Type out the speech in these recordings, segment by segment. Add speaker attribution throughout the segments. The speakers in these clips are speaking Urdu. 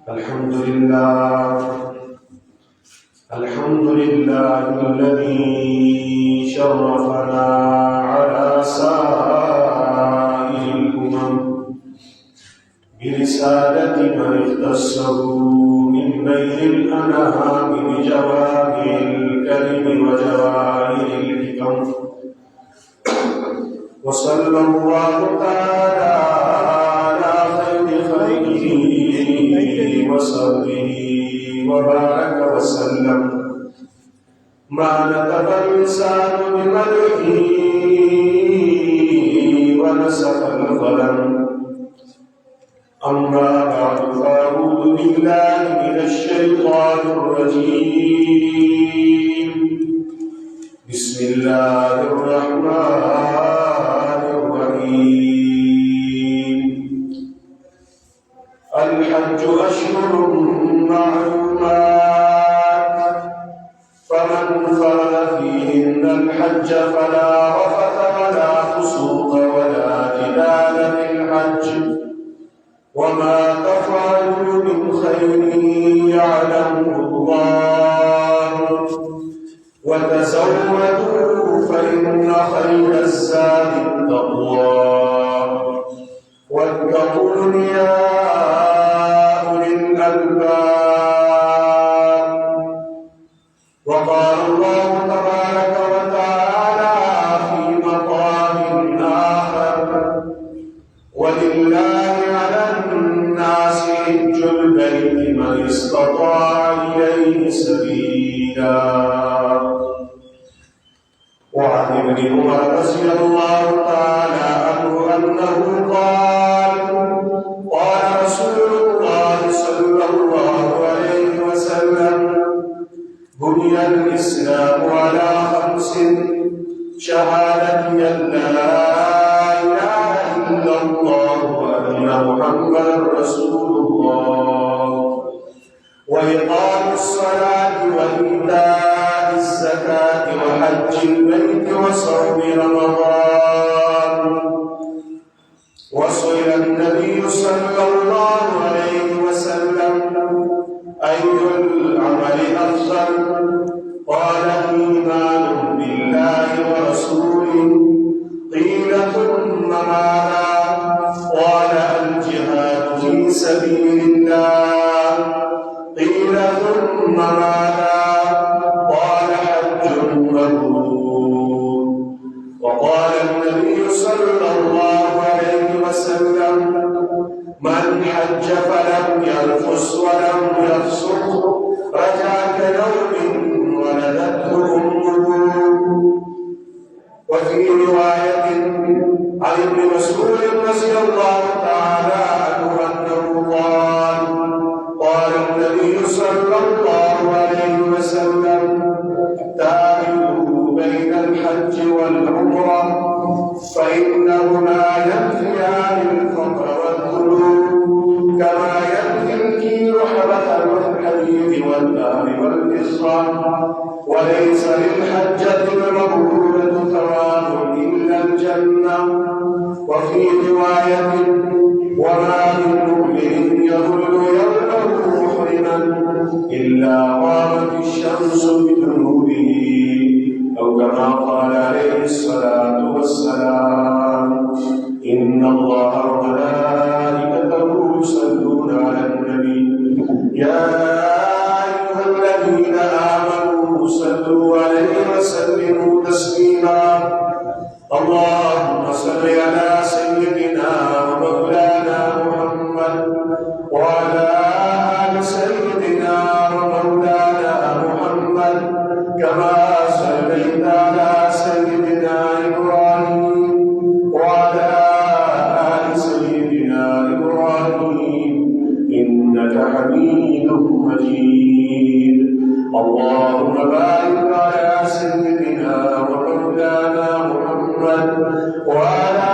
Speaker 1: الحمد لله الذي شرفنا على سائر الأمم برسالة من اختصه من بين الأنام بجوامع الكلم وجواهر الحكم، وصلى الله تعالى على خير خلقه وصحبه وبارك وسلم. ما نطق اللسان بمدحه ونسخ القلم. أما بعد، فأعوذ بالله من الشيطان الرجيم. بسم الله الرحمن الرحيم. الحج أشهر معلومات، فمن فرض فيهن الحج فلا رفث ولا فسوق ولا جدال في الحج، وما تفعلوا من خير يعلمه الله، وتزودوا فإن خير الزاد التقوى، واتقون يا أولي الألباب. وقال الله تبارك وتعالى في مقام آخر: ولله على الناس حج البيت من استطاع إليه سبيلا. وعن ابن عمر رضي الله تعالى عنه أنه قال: قال رسول الله صلى الله عليه وسلم: بني الإسلام على خمس: شهادة أن لا إله إلا الله وأن محمدا رسول الله، وإقام الصلاة وإيتاء الزكاة وحج البيت وصوم رمضان. وسئل النبي صلى الله عليه وسلم: أي العمل أفضل؟ قال: إيمان بالله ورسوله. قيل: ثم ماذا؟ قال: الجهاد في سبيل الله. قيل: ثم ماذا؟ قال: حج مبرور. وقال النبي صلى الله عليه وسلم: من حج فلم يرفث ولم يفسق رجع كيوم ولدته أمه. وفي رواية عن ابن مسعود رضي الله تعالى عنه أنه قال: قال النبي صلى الله عليه وسلم: تابعوا بين الحج والعمرة، فإنهما ينفيان الفقر والذنوب كما ينفي الكيل حبة الحديد والنار والفصة. وليس للحجة المبرورة ثواب إلا الجنة. وفي رواية: وما من مؤمن يظل يومه محرما إلا غابت الشمس بجنوبه، أو كما قال عليه الصلاة والسلام: إن الله وملائكته يصلون على النبي يا أيها الذين آمنوا صلوا عليه وسلموا تسليما. اللهم صل على سيدنا ومولانا محمد وعلى آل سيدنا ومولانا محمد كما صليت على سيدنا إبراهيم وعلى آل سيدنا إبراهيم إنك حميد مجيد. اللهم بارك على سيدنا ومولانا محمد وعلى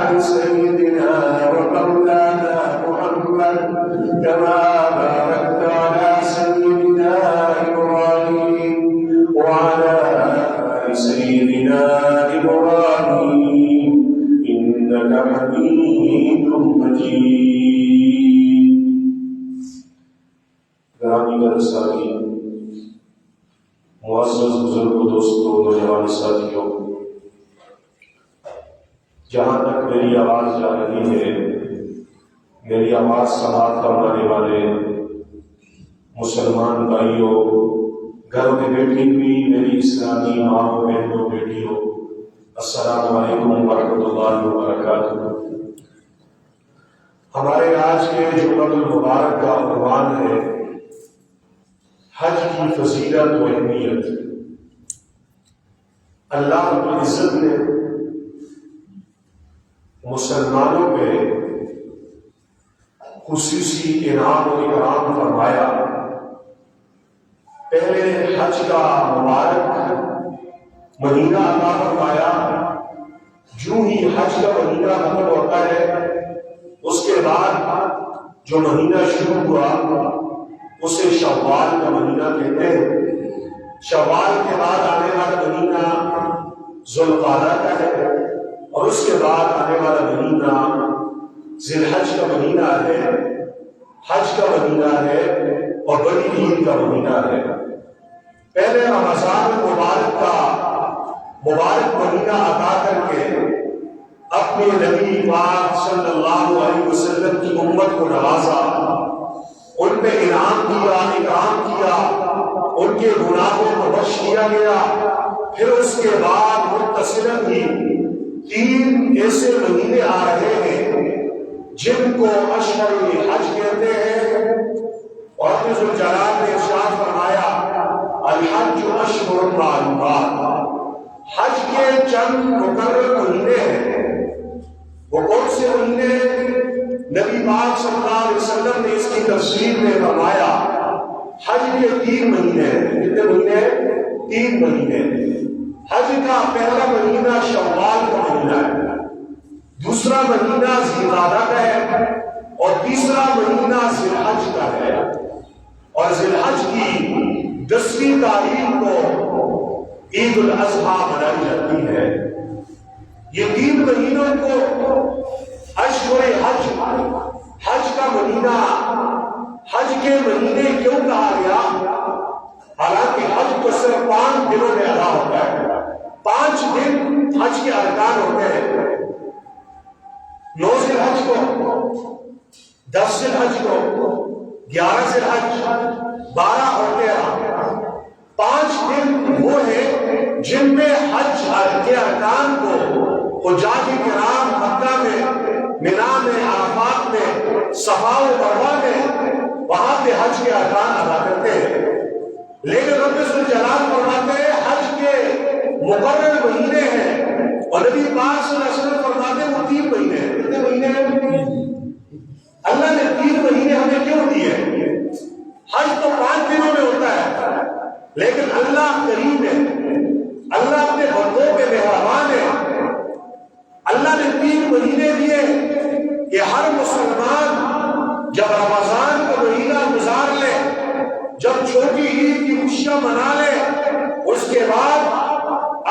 Speaker 1: آل سيدنا ومولانا محمد كما باركت على سيدنا إبراهيم وعلى آل سيدنا إبراهيم إنك حميد مجيد. ساتھی، معزز بزرگوں، دوستوں، نوجوان ساتھیوں، جہاں تک میری آواز جا رہی ہے، میری آواز سماعت فرمانے والے مسلمان بھائیوں، گھر میں بیٹھی ہوئی میری اسلامی ماں بہنوں بیٹیوں، السلام علیکم ورحمۃ اللہ وبرکاتہ۔ ہمارے آج کے جمعہ المبارک کا عنوان ہے حج کی فضیلت و اہمیت۔ اللہ رب العزت نے مسلمانوں پہ خصوصی انعام و اکرام فرمایا۔ پہلے حج کا مبارک مہینہ عطا فرمایا، جو ہی حج کا مہینہ ختم ہوتا ہے اس کے بعد جو مہینہ شروع ہوا اسے شوال کا مہینہ کہتے ہیں۔ شوال کے بعد آنے والا مہینہ ذوالقعدہ کا ہے، اور اس کے بعد آنے والا مہینہ ذی الحج کا مہینہ ہے، حج کا مہینہ ہے اور بڑی عید کا مہینہ ہے۔ پہلے رمضان مبارک کا مبارک مہینہ عطا کر کے اپنے نبی پاک صلی اللہ علیہ وسلم کی امت کو نوازا، ان پہ انعام دیا، اکرام کیا، ان کے گناہوں کو بخش دیا گیا۔ پھر اس کے بعد متصلاً ہی 3 ایسے مہینے آ رہے ہیں جن کو اشہر حج کہتے ہیں، اور اپنے ذوالجلال نے ارشاد فرمایا الحج اشہر معلومات، حج کے چند مقرر مہینے ہیں۔ وہ کون سے مہینے ہیں؟ نبی پاک صلی اللہ علیہ وسلم نے اس کی تفسیر میں فرمایا حج کے 3 مہینے ہیں۔ کتنے مہینے ہیں؟ 3 مہینے۔ حج کا پہلا مہینہ شوال کا مہینہ ہے، دوسرا مہینہ ذی القعدہ کا ہے، اور تیسرا مہینہ ذی الحج کا ہے۔ اور ذی الحج کی 10ویں تاریخ کو عید الاضحیٰ منائی جاتی ہے۔ یہ 3 مہینوں کو اشہر حج، حج کا مہینہ، حج کے مہینے کیوں کہا گیا؟ حالانکہ حج کو صرف 5 دنوں میں ادا ہوتا ہے۔ 5 دن حج کے ارکان ہوتے ہیں، 9 ذی الحج کو، 10 ذی الحج کو، 11 ذی الحج، 12 اور 13۔ 5 دن وہ ہیں جن میں حج کے ارکان کو حجاج کرام مکہ میں، منا میں، عرفات میں، صفا و مروہ میں، وہاں پہ حج کے ارکان ادا کرتے ہیں۔ لیکن رب ذوالجلال فرماتے ہیں حج کے مقرر مہینے ہیں، اور نبی پاک صلی اللہ علیہ وسلم فرماتے ہیں وہ 3 مہینے ہیں۔ کتنے مہینے ہیں؟ اللہ نے 3 مہینے ہمیں کیوں دیے؟ حج تو 5 دنوں میں ہوتا ہے، لیکن اللہ کریم ہے، اللہ اپنے بندوں پہ مہربان ہے۔ اللہ نے 3 مہینے دیے کہ ہر مسلمان جب رمضان کا مہینہ گزار لے، جب چھوٹی عید کی خوشیاں منا لے، اس کے بعد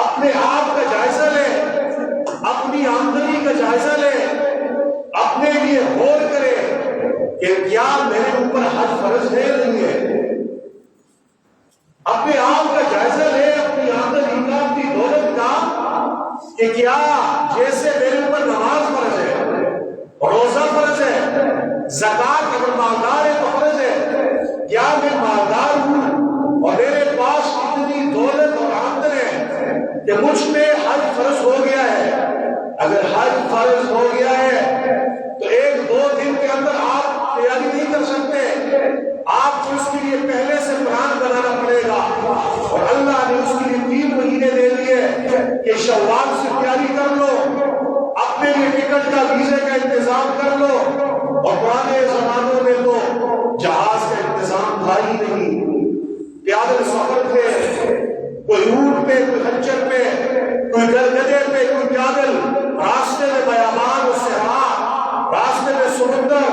Speaker 1: اپنے آپ کا جائزہ لے، اپنی آمدنی کا جائزہ لے، اپنے لیے غور کرے کہ کیا میرے اوپر حج فرض ہے نہیں ہے۔ اپنے آپ کا جائزہ لے، اپنی آمدنی کا، اپنی دولت کا، کہ کیا جیسے میرے اوپر نماز فرض ہے، روزہ فرض ہے، زکوٰۃ اگر مالدار ہے تو فرض ہے، کیا میں مالدار ہوں اور میرے پاس اتنی دولت اور آمدن ہے کہ مجھ پہ حج فرض ہو گیا ہے؟ اگر حج فرض ہو گیا ہے تو 1-2 دن کے اندر آپ تیاری نہیں کر سکتے، آپ کو اس کے لیے پہلے سے پلان بنانا پڑے گا۔ اور اللہ نے اس کے لیے 3 مہینے دے دیے کہ شوال سے تیاری کر لو، اپنے لیے ٹکٹ کا، ویزے کا انتظام کر لو۔ اور پرانے زمانوں میں تو جہاز کا انتظام تھا ہی نہیں، پیادل سفر تھے، کوئی اونٹ پہ، کوئی خچر پہ، کوئی گدے پہ، کوئی پیادل، راستے میں بیابان و صحرا، راستے میں سمندر،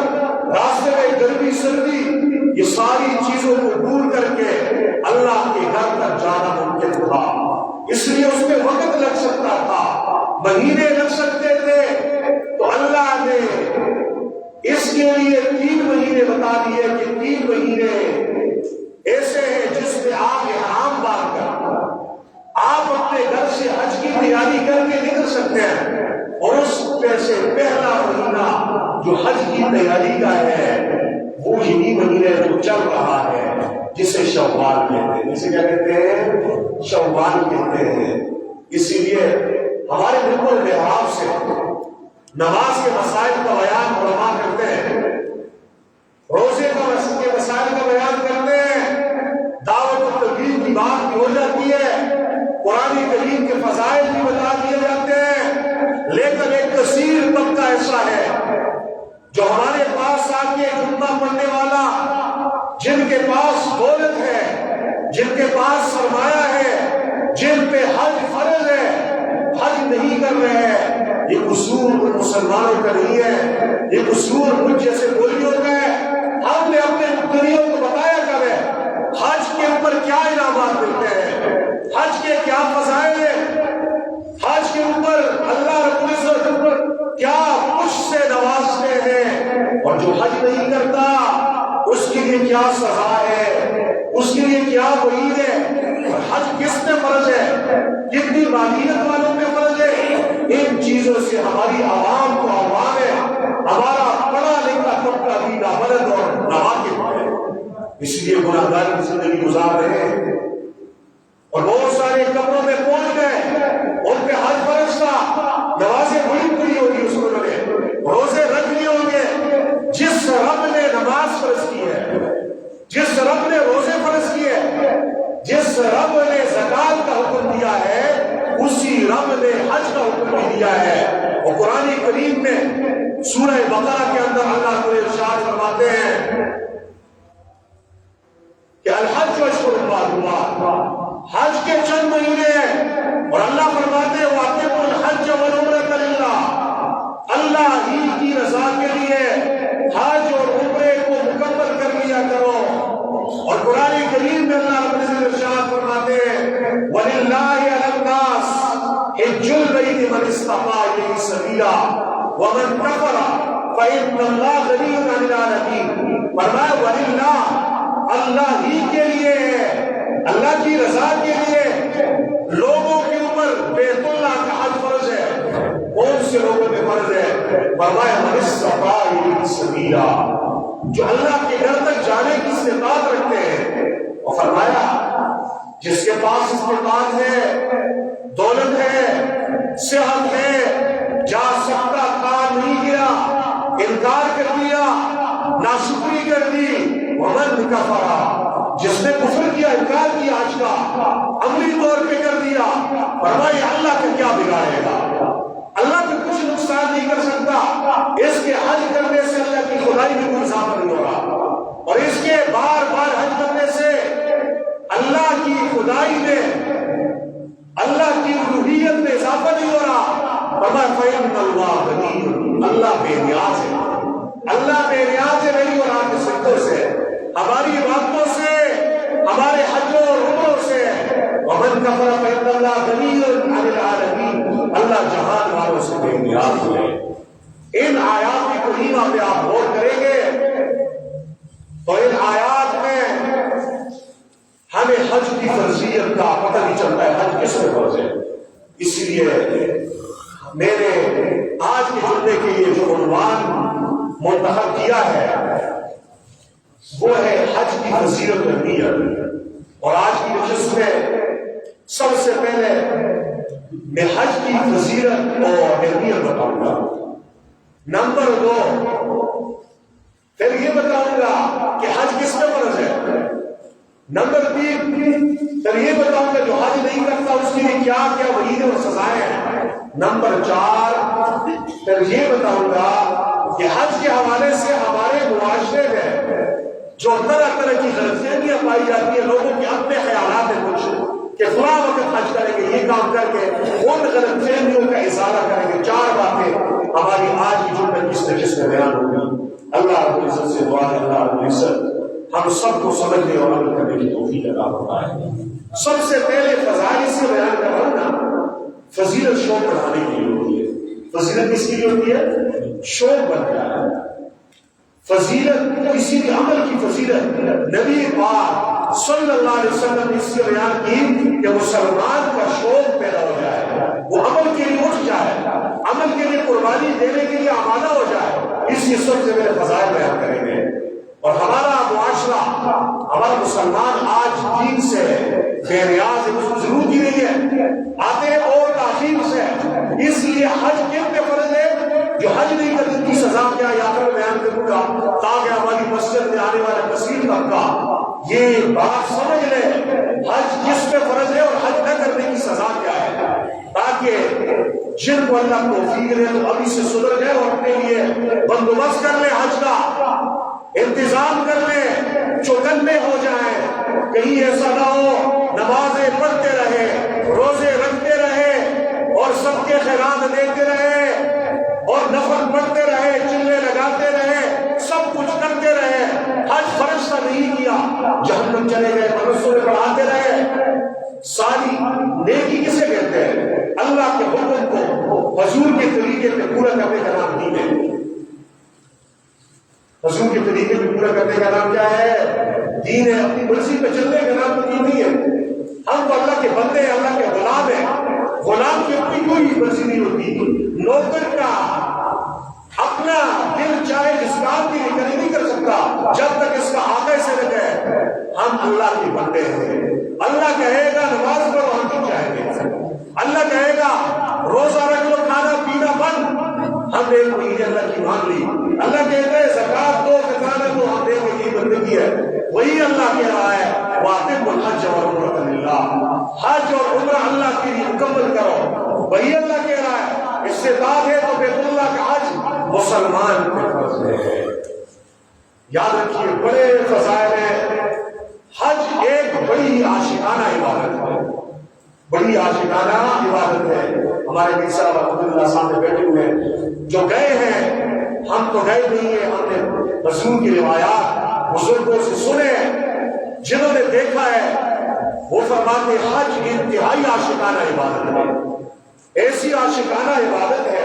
Speaker 1: راستے میں گرمی سردی، یہ ساری چیزوں کو دور کر کے اللہ کے گھر تک جانا ممکن تھا۔ اس لیے اس میں وقت لگ سکتا تھا، مہینے لگ سکتے تھے، تو اللہ نے اس کے لیے 3 مہینے بتا دیے کہ 3 مہینے تیاری کا ہے وہ یہی مہینے جو چل رہا ہے جسے شوال کہتے ہیں. جسے کیا کہتے ہیں؟ شوال کہتے ہیں. اسی لیے ہمارے بالکل محراب سے نماز کے مسائل کا بیان علماء کرتے ہیں, روزے کے مسائل کا بیان کرتے ہیں, دعوت و تبلیغ کی بات بھی ہو جاتی ہے, قرآن کریم کے فضائل بھی بتا دیے جاتے ہیں. لیکن ایک کثیر طبقہ ایسا ہے جو ہمارے پاس آ کے جمعہ پڑھنے والا, جن کے پاس دولت ہے, جن کے پاس سرمایہ ہے, جن پہ حج فرض ہے, حج نہیں کر رہے ہیں. یہ قصور مسلمانوں کا نہیں ہے, یہ قصور مجھ جیسے بولیوں کا ہے. ہم نے اپنے مقتدیوں کو بتایا کرے حج کے اوپر کیا انعامات ملتے ہیں, حج کے کیا فضائل ہیں, حج کے اوپر اللہ رب العزت کیا کچھ سے نوازتے ہیں, اور جو حج نہیں کرتا اس کے لیے کیا سزا ہے, اس کے لیے کیا وعید ہے. حج کس پہ فرض ہے, کتنی مالیت والوں پہ فرض ہے. ان چیزوں سے ہماری عوام کو عوام ہے, ہمارا پڑھا لکھا طبقہ بھی نابلد اور ناواقف ہے. اس لیے گناہگار کی زندگی گزار رہے ہیں, اور بہت سارے قبروں میں پہنچ گئے, ان پہ حج فرض تھا, نمازیں بڑی پڑی ہوگی, اس کو روزے رکھ لیے ہوں گے. جس رب نے نماز فرض کی ہے, جس رب نے روزے فرض کیے, جس رب نے زکات کا حکم دیا ہے, اسی رب نے حج کا حکم بھی دیا ہے. اور قرآن کریم میں سورہ بقرہ کے اندر اللہ کو ارشاد فرماتے ہیں کہ الحج اشہر معلومات, حج کے چند مہینے ہیں, اور اللہ فرماتے ہیں وَأَتِمُّوا الْحَجَّ وَالْعُمْرَةَ لِلَّهِ, اللہ ہی کی رضا کے لیے حج اور عمرے کو مکمل کر لیا کرو. اور قرآن کریم میں اللہ رب العزت ارشاد فرماتے ہیں وَلِلَّهِ عَلَى النَّاسِ حِجُّ الْبَيْتِ مَنِ اسْتَطَاعَ إِلَيْهِ سَبِيلًا وَمَن كَفَرَ فَإِنَّ اللَّهَ غَنِيٌّ عَنِ الْعَالَمِينَ. فرمایا وَلِلَّهِ, اللہ ہی کے لیے ہے, اللہ کی رضا کے لیے لوگوں کے اوپر بیت اللہ کا حج فرض ہے. کون سے لوگوں پہ فرض ہے؟ فرمایا من استطاع الیہ سبیلا, جو اللہ کے گھر تک جانے کی استطاعت رکھتے ہیں. اور فرمایا جس کے پاس استطاعت ہے, دولت ہے, صحت ہے, جا سکتا کام نہیں کیا, انکار کر دیا, ناشکری کر دی. ومن کفر, جس نے کفر کیا, انکار کیا, حج کا عملی طور پہ کر دیا, فرمایا اللہ کا کیا بگاڑے گا, اللہ کو کچھ نقصان نہیں کر سکتا. اس کے حج کرنے سے اللہ کی خدائی میں کوئی اضافہ نہیں ہو رہا, اور اس کے بار بار حج کرنے سے اللہ کی خدائی میں, اللہ کی الوہیت میں اضافہ نہیں ہو رہا. فرمایا فَإِنَّ اللَّهَ غَنِيٌّ, اللہ بے نیاز ہے, اللہ بے نیاز ہے میری اور آپ کے سجدوں سے, ہماری عبادتوں سے, ہمارے حجوں اور عمروں سے. وَمَن كَفَرَ فَإِنَّ اللَّهَ غَنِيٌّ عَنِ الْعَالَمِينَ, اللہ جہان والوں سے بے نیاز ہے. ان آیات کی کریمہ پہ آپ غور کریں گے تو ان آیات میں ہمیں حج کی فرضیت کا پتہ نہیں چلتا ہے, حج کس میں فرض ہے. اس لیے میں نے آج کے جمعے کے لیے جو عنوان منتخب کیا ہے وہ ہے حج کی فضیلت و اہمیت. اور آج کی نشست میں سب سے پہلے میں حج کی فضیلت اور اہمیت بتاؤں گا. نمبر 2 پھر یہ بتاؤں گا کہ حج کس میں فرض ہے. نمبر 3 پھر یہ بتاؤں گا جو حج نہیں کرتا اس کے لیے کیا کیا وعید اور سزائیں ہیں. نمبر 4 پھر یہ بتاؤں گا کہ حج کے حوالے سے ہمارے معاشرے میں جو طرح طرح کی غلط فہمیاں پائی جاتی ہیں, لوگوں کے اپنے خیالات ہیں کچھ کہ فلاں وقت حج کریں گے, یہ کام کر کے ان غلط فہمیوں کا ازالہ کریں گے. 4 باتیں ہماری آج کی جمعے کی نشست میں بیان ہوگی. اللہ رب العزت سے دعا ہے اللہ رب العزت ہم سب کو سمجھنے اور عمل کرنے کی توفیق عطا فرمائے. سب سے پہلے فضائل سے بیان کر رہا ہوں نا. فضیلت شوق بڑھانے کے لیے ہوتی ہے. فضیلت کس کے لیے ہوتی ہے؟ شوق بن جائے. فضیلت کسی بھی عمل کی فضیلت نبی پاک صلی اللہ علیہ وسلم نے اس کی بیان کی کہ مسلمان کا شوق پیدا ہو جائے، وہ عمل کے لیے اٹھ جائے، عمل کے لیے قربانی دینے کے لیے آمادہ ہو جائے۔ اس حصے سے میرے فضائل بیان کریں گے۔ اور ہمارا معاشرہ، ہمارا مسلمان آج دین سے بے نیاز ہے، اس کو ضرورت ہی نہیں ہے، آتے ہیں اور تاخیر سے۔ اس لیے حج کن پہ فرض ہے؟ جو حج نہیں کرتے ان کی سزا کیا یا پھر بیان کروں گا تاکہ ہماری مسجد میں آنے والا کثیر طبقہ یہ بات سمجھ لے حج کس پہ فرض ہے اور حج نہ کرنے کی سزا کیا ہے، تاکہ جن کو اللہ توفیق دے تو ابھی سے سدھر جائے اور اپنے لیے بندوبست کر لے، حج کا انتظام کر لیں، چوکنے ہو جائیں، کہیں ایسا نہ ہو نمازیں پڑھتے رہے، روزے رکھتے رہے اور سب کے خیرات دیتے رہے اور نفل پڑھتے رہے، چلے لگاتے رہے، سب کچھ کرتے رہے، حج فرض نہیں کیا، جہنم چلے گئے، مدرسوں میں پڑھاتے رہے۔ ساری نیکی کسے کہتے ہیں؟ اللہ کے حکم کو حضور کے طریقے پہ پورا کرنے کا نام دین ہے۔ حضور کے طریقے پہ پورا کرنے کا نام کیا ہے؟ دین ہے۔ اپنی مرضی پہ چلنے کا نام تو دین نہیں ہے۔ ہم تو اللہ کے بندے ہیں، اللہ کے غلام ہیں۔ غلام کی اپنی کوئی مرضی نہیں ہوتی، نوکر کا اپنا دل چاہے جس کام کی نگرانی نہیں کر سکتا جب تک اس کا آقا سے نہ کہے ہم اللہ کے بندے ہیں۔ اللہ کہے گا نماز پڑھو، ہم کیوں چاہیں گے؟ اللہ کہے گا روزہ رکھ لو، کھانا پینا بند، ہم ایک مہینے اللہ کی مان لی۔ اللہ کہتے ہیں زکات دو، فطرانہ دو، ہم دیکھو یہ بندگی ہے۔ وہی اللہ کہہ رہا ہے وَأَتِمُّوا الْحَجَّ وَالْعُمْرَةَ لِلَّهِ، حج اور عمرہ اللہ کے لیے مکمل کرو۔ وہی اللہ کہہ رہا ہے استطاعت ہے تو بیت اللہ کا حج مسلمان پہ فرض ہے۔ یاد رکھیے بڑے فضائل ہیں۔ حج ایک بڑی عاشقانہ عبادت ہے، بڑی عاشقانہ عبادت ہے۔ ہمارے نبی صاحب عبداللہ سامنے بیٹھے ہوئے جو گئے ہیں، ہم تو گئے نہیں ہیں، ہم نے رسول کی روایات بزرگوں سے سنے، جنہوں نے دیکھا ہے وہ فرماتے حج انتہائی عاشقانہ عبادت ہے، ایسی عاشقانہ عبادت ہے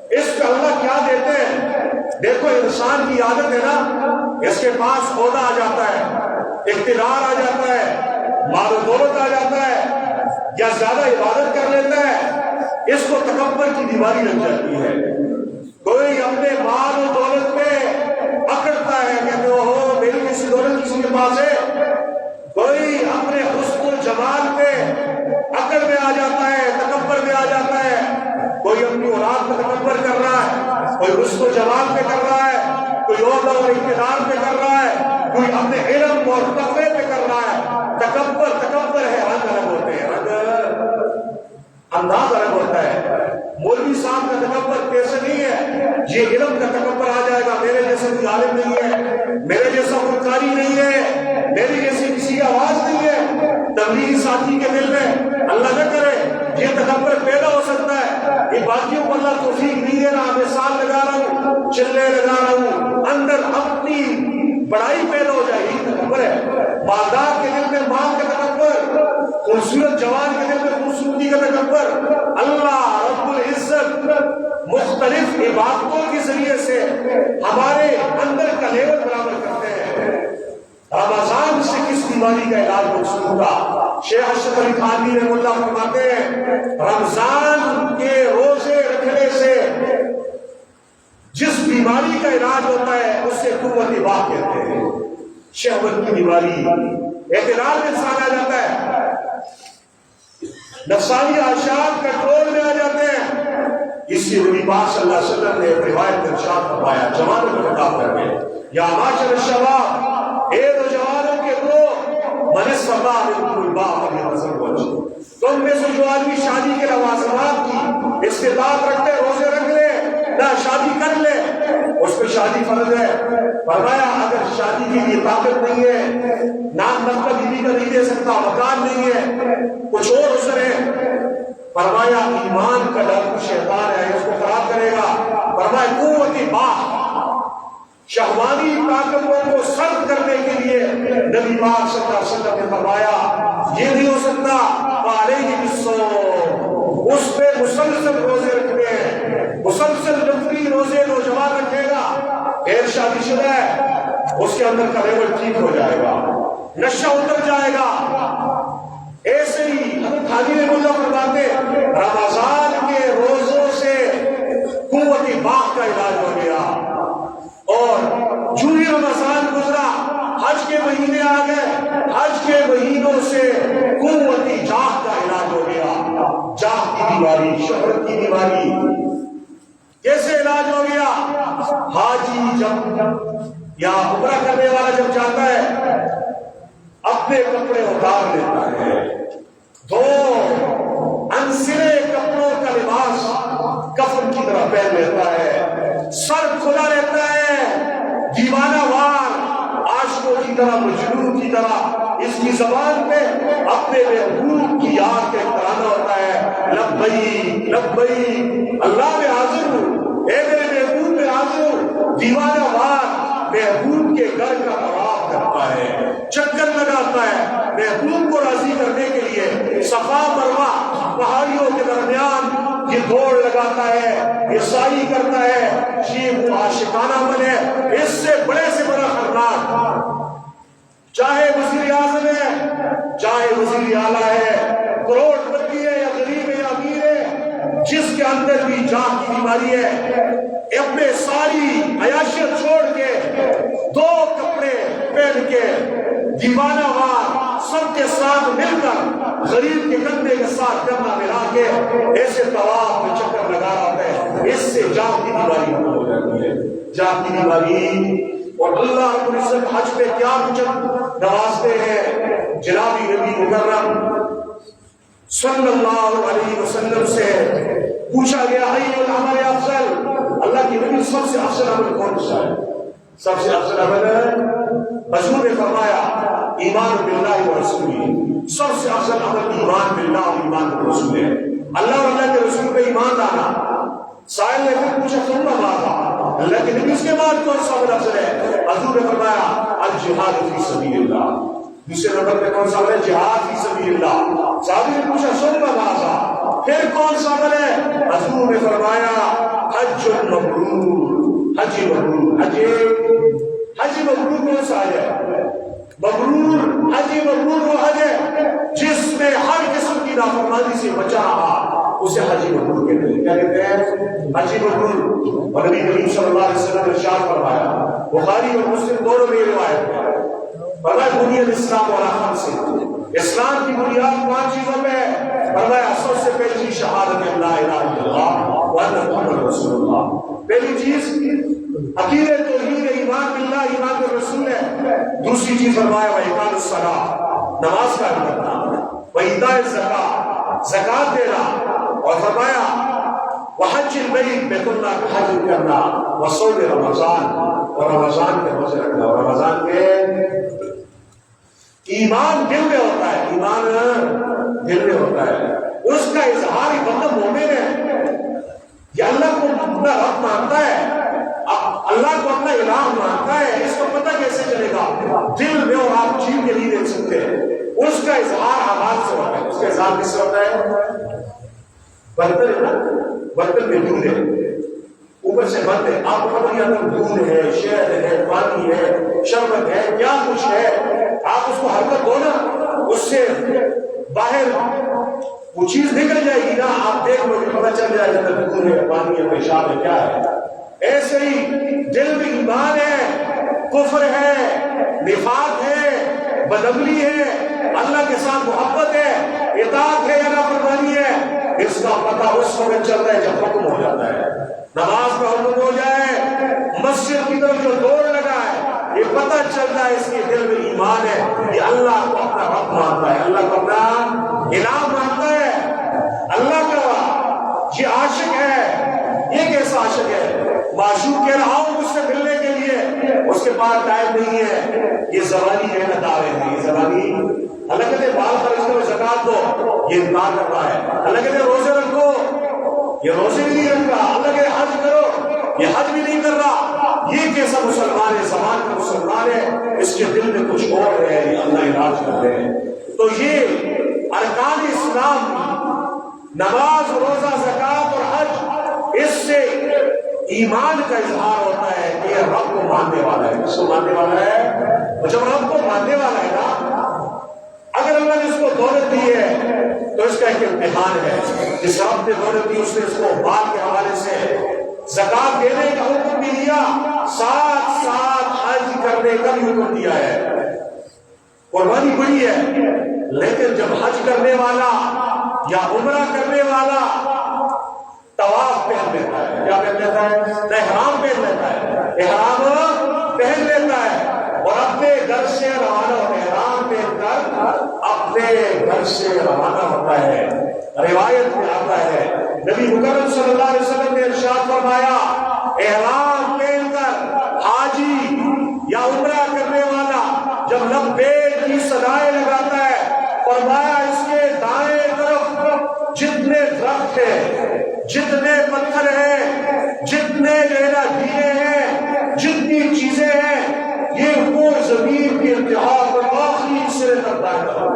Speaker 1: اس پہ اللہ کیا دیتے ہیں۔ دیکھو انسان کی عادت ہے نا، اس کے پاس عہدہ آ جاتا ہے، اقتدار آ جاتا ہے، مال و دولت آ جاتا ہے یا زیادہ عبادت کر لیتا ہے، اس کو تکبر کی بیماری لگ جاتی ہے۔ کوئی اپنے مال و دولت پہ اکڑتا ہے، کہتے ہو میری کسی دولت کسی کے پاس ہے۔ کوئی اپنے حسن و جمال پہ اکڑ میں آ جاتا ہے، تکبر میں آ جاتا ہے۔ کوئی اپنی اولاد پہ تکبر کر رہا ہے، کوئی حسن و جمال پہ کر رہا ہے، کوئی عہدہ اور اقتدار پہ کر رہا ہے، کوئی اپنے علم اور تقوی پہ کر رہا ہے۔ تکبر ہے، رنگ الگ ہوتے ہیں، انداز الگ ہوتا ہے۔ مولوی صاحب کا تکبر کیسے نہیں ہے؟ یہ علم کا تکبر آ جائے گا، میرے جیسا کوئی عالم نہیں ہے، میرے جیسا کوئی قاری نہیں ہے، میری جیسی کسی کی آواز نہیں ہے۔ تبلیغی ساتھی کے دل میں اللہ نہ کرے یہ تکبر پیدا ہو سکتا ہے۔ یہ باقیوں کو اللہ توفیق نہیں دے رہا، مثال لگا رہا ہوں، چلے لگا رہا ہوں، اندر اپنی بڑائی پیدا ہو جائے، یہ تکبر ہے۔ مالدار کے دل میں مال کا تکبر، خوبصورت جوان کے دل میں خوبصورتی کا تکبر۔ اللہ رب العزت مختلف عبادتوں کے ذریعے سے ہمارے اندر کا لیول برابر کرتے ہیں۔ رمضان سے کس بیماری کا علاج مقصود ہوگا؟ شیخ اشرف علی تھانوی رحمہ اللہ فرماتے ہیں رمضان کے روزے رکھنے سے جس بیماری کا علاج ہوتا ہے اسے قوت باق کہتے ہیں۔ شہوت کی بیماری، اعتدال میں انسان آ جاتا ہے، نفسانی آشات کنٹرول میں آ جاتے ہیں۔ اس لیے نبی پاک صلی اللہ علیہ وسلم نے روایت میں ارشاد فرمایا جوانوں کو خطاب کر کے، یا معاشر الشباب، اے نوجوانوں کے لوگ، من استطاع منکم الباء فلیتزوج، تم میں سے جو آدمی شادی کے لوازمات کی استطاعت رکھتے روزے رکھ لے، نہ شادی کر لے، اس پہ شادی فرض ہے۔ فرمایا اگر شادی کے لیے طاقت نہیں ہے، نام نقد بیوی کا نہیں دے سکتا، مکان نہیں ہے، کچھ اور عذر ہے، فرمایا ایمان کا ڈر شیطان ہے، اس کو خراب کرے گا۔ فرمایا قوت باق، شہوانی طاقتوں کو سرد کرنے کے لیے نبی پاک صلی اللہ علیہ وسلم نے فرمایا یہ نہیں ہو سکتا، فعلیہ بالصوم، اس پہ مسلسل روزے رکھنے ہیں، مسلسل نفلی روزے نوجوان رکھے گا۔ غیر شادی شدہ ہے، اس کے اندر کا لیول ٹھیک ہو جائے گا، نشہ اتر جائے گا۔ ایسے ہی حضرت حاجی رضا فرماتے رمضان کے روزوں سے قوت باغ کا علاج ہو گیا، اور جو ہی رمضان گزرا حج کے مہینے آ گئے، حج کے مہینوں سے قوت جاہ کا علاج ہو گیا۔ جاہ کی بیماری، شہرت کی بیماری کیسے علاج ہو گیا؟ حاجی جب یا عمرہ کرنے والا جب جاتا ہے اپنے کپڑے اتار لیتا ہے، دو انسرے کپڑوں کا لباس کفن کی طرح پہن لیتا ہے، سر کھلا رہتا ہے، دیوانہ وار عاشقوں کی طرح، مجنون کی طرح اس کی زبان پہ اپنے محبوب کی یاد کا ترانہ ہوتا ہے، لبیک لبیک اللہ میں حاضر ہوں، اے میرے محبوب میں حاضر ہوں۔ دیوانہ وار محبوب کے گھر کا طواف کرتا ہے، چکر لگاتا ہے محبوب کو راضی کرنے کے لیے، صفا مروہ پہاڑیوں کے درمیان یہ دوڑ لگاتا ہے، یہ سعی کرتا ہے، یہ وہ عاشقانہ عمل ہے۔ اس سے بڑے سے بڑا خطرناک، چاہے وزیر اعظم ہے، چاہے وزیر اعلیٰ ہے، کروڑ پتی ہے یا غریب ہے یا امیر ہے، جس کے اندر بھی جان کی بیماری ہے، اپنے ساری عیاشیت چھوڑ کے دو کپڑے پہن کے دیوانہ وار سب کے ساتھ مل کر غریب کے کندھے کے ساتھ کندھا ملا کے ایسے طواف میں چکر لگا رہا ہے، اس سے جان کی بیماری ہو جاتی ہے، جان کی بیماری۔ اور اللہ رب العزت حج پہ کیا کچھ نوازتے ہیں، جناب نبی مکرم صلی اللہ علیہ وسلم سے پوچھا گیا ای العمل افضل، اللہ کی نبی سب سے افضل عمل کون سا ہے؟ سب سے افضل عمل ہے، حضور نے فرمایا ایمان باللہ و رسولہ، سب سے افضل عمل ایمان باللہ و ایمان بالرسول ہے، اللہ اور اللہ کے رسول پہ ایمان لانا۔ سائل نے پھر پوچھا ثم ماذا، اللہ کے نبی اس کے بعد کون سا عمل افضل ہے؟ حضور نے فرمایا الجہاد فی سبیل اللہ، دوسرے نمبر پہ کون سا عمل ہے؟ جہاد فی سبیل اللہ۔ صحابی نے پوچھا ثم ماذا، پھر کون سا عمل ہے؟ حضور نے فرمایا حج مبرور، حج مبرور۔ حج مبرور کون سا حج ہے؟ مبرور حج مبرور وہ حج ہے جس میں ہر قسم کی نافرمانی سے بچا رہا، اسے حج مبرور کہتے ہیں۔ کیا کہتے ہیں؟ حج مبرور۔ اور نبی کریم صلی اللہ علیہ وسلم نے ارشاد فرمایا، بخاری اور مسلم دونوں میں روایت ہے، فرمایا بنی الاسلام علی خمس، اسلام کی بنیاد 5 چیزوں پہ ہے۔ فرمایا سب سے پہلی چیز شہادت لا الہ الا اللہ وان محمد رسول اللہ، پہلی چیز عقیدہ توحید ایمان باللہ ایمان بالرسول ہے۔ دوسری چیز فرمایا وإقام الصلاۃ، نماز کا ادا کرنا، وإیتاء الزکاۃ، زکات دینا، اور فرمایا وحج البیت، بیت اللہ کا حج کرنا، وصوم رمضان، اور رمضان کے روزے رکھنا۔ اور رمضان کے ایمان دل میں ہوتا ہے، ایمان دل میں ہوتا ہے، اس کا اظہار ہی بندہ مومن ہے، یہ اللہ کو اپنا رب مانتا ہے، اللہ کو اپنا الہ مانتا ہے۔ اس کو پتہ کیسے چلے گا؟ دل میں، اور آپ جیب کے نہیں دیکھ سکتے، اس کا اظہار آواز سے ہوتا ہے۔ اس کا اظہار کس سے ہوتا ہے؟ برتن ہے نا، برتن میں دودھ ہے، اوپر سے بند ہے، آپ کو پتہ نہیں اندر دودھ ہے، شہد ہے، پانی ہے، شربت ہے، کیا کچھ ہے، آپ اس کو حرکت دو نا، اس سے باہر وہ چیز نکل جائے گی نا، آپ دیکھ لو کہ پتہ چل جائے گا دودھ ہے، پانی ہے، پیشاب ہے، کیا ہے۔ ایسے ہی دل میں ایمان ہے، کفر ہے، نفاق ہے، بدعملی ہے، اللہ کے ساتھ محبت ہے، اطاعت ہے یا نافرمانی ہے، اس کا پتہ اس وقت چلتا ہے جب حکم ہو جاتا ہے، نماز کا حکم ہو جائے، مسجد کی طرف جو دوڑ لگا ہے، یہ پتہ چلتا ہے اس کے دل میں ایمان ہے، یہ اللہ کو اپنا رب مانتا ہے، اللہ کو اپنا الہ مانتا ہے، اللہ کا یہ عاشق ہے۔ یہ کیسا عاشق ہے؟ معشوق کہہ رہا ہوں مجھ سے ملنے کے لیے، اس کے پاس ٹائم نہیں ہے، یہ زبانی محنت آ رہے ہیں، یہ زبانی، اللہ کہتے ہیں مال خرچ کرو، زکات دو، یہ انکار کر رہا ہے، اللہ کہتے ہیں روزے رکھو، یہ روزے بھی نہیں رکھ رہا، اللہ کہتے ہیں حج کرو، یہ حج بھی نہیں کر رہا، یہ کیسا مسلمان ہے؟ زمان کا مسلمان ہے، اس کے دل میں کچھ اور ہے، یہ اللہ علاج کر رہے ہیں۔ تو یہ ارکان اسلام، نماز، روزہ، زکات اور حج، اس سے ایمان کا اظہار ہوتا ہے کہ یہ رب کو ماننے والا ہے. کس کو ماننے والا ہے؟ اور جب رب کو ماننے والا ہے نا، اگر اللہ نے اس کو دولت دی ہے تو اس کا ایک امتحان ہے. جس رب نے دولت دی اس نے اس کو مال کے حوالے سے زکات دینے کا حکم بھی دیا، ساتھ ساتھ حج کرنے کا بھی حکم دیا ہے. قربانی بڑی ہے، لیکن جب حج کرنے والا یا عمرہ کرنے والا طواف پہن لیتا ہے، کیا پہن لیتا ہے؟ احرام پہن لیتا ہے، احرام پہن لیتا ہے اور اپنے گھر سے روانہ ہوتا ہے. احرام پہن کر اپنے گھر سے روانہ ہوتا ہے. روایت میں آتا ہے نبی مکرم صلی اللہ علیہ وسلم نے ارشاد فرمایا، احرام پہن کر حاجی یا عمرہ کرنے والا جب لبیک کی صدائیں لگاتا ہے، فرمایا اس کے دائیں طرف جتنے درخت ہیں، جتنے پتھر ہیں، جتنے ڈھیلے ہیں، جتنی چیزیں ہیں، یہ وہ زمین کی انتہا پر آخری سرے تک دائیں طرف،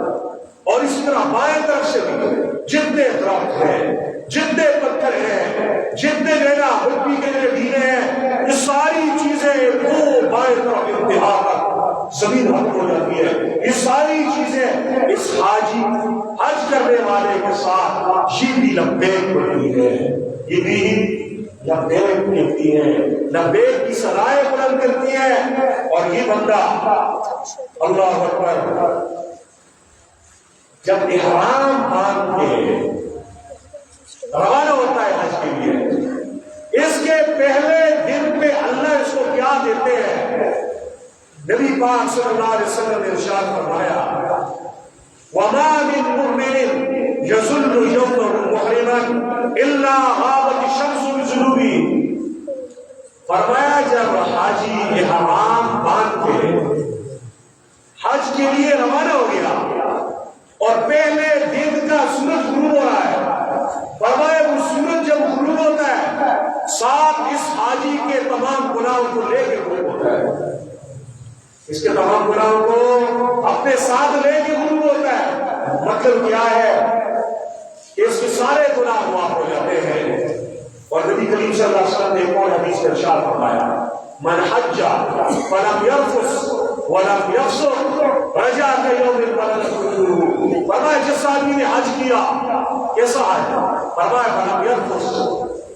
Speaker 1: اور اس طرح بائیں طرف سے بھی جتنے درخت ہیں، جتنے پتھر ہیں، جتنے مٹی کے ڈھیلے ہیں، یہ ساری چیزیں وہ بائیں طرف انتہا تک زمین حق ہو جاتی ہے. یہ ساری چیزیں اس حاجی حج کرنے والے کے ساتھ یہ بھی لبیک ہوتی ہے، یہ بھی لبیک کہتی ہیں، لبیک کی صدائیں بلند کرتی ہیں. اور یہ بندہ اللہ اکبر جب احرام باندھ کے روانہ ہوتا ہے حج کے لیے، اس کے پہلے دن پہ اللہ اس کو کیا دیتے ہیں؟ نبی پاک صلی اللہ علیہ وسلم نے ارشاد فرمایا، وَمَا مِن مُؤْمِنٍ يَظُلُّ يَوْمَهُ مُحْرِمًا إِلَّا غَابَتِ الشَّمْسُ بِجُنُوبِهِ. فرمایا جب حاجی احرام باندھ کے حج کے لیے روانہ ہو گیا اور پہلے دن کا سورج غروب ہو رہا ہے، فرمایا وہ سورج جب غروب ہوتا ہے ساتھ اس حاجی کے تمام گناہوں کو لے کے غروب ہوتا ہے. اس کے تمام گناہوں کو اپنے ساتھ لے کے غروب ہوتا ہے. مطلب کیا ہے کہ اس کے سارے گناہ معاف ہو جاتے ہیں. اور نبی کریم صلی اللہ علیہ وسلم نے ایک اور حدیث میں ارشاد فرمایا، من حج فلم يرفث ولم يفسق رجع كيوم ولدته. فرمایا جس آدمی نے حج کیا، کیسا حج؟ فرمایا فلم يرفث،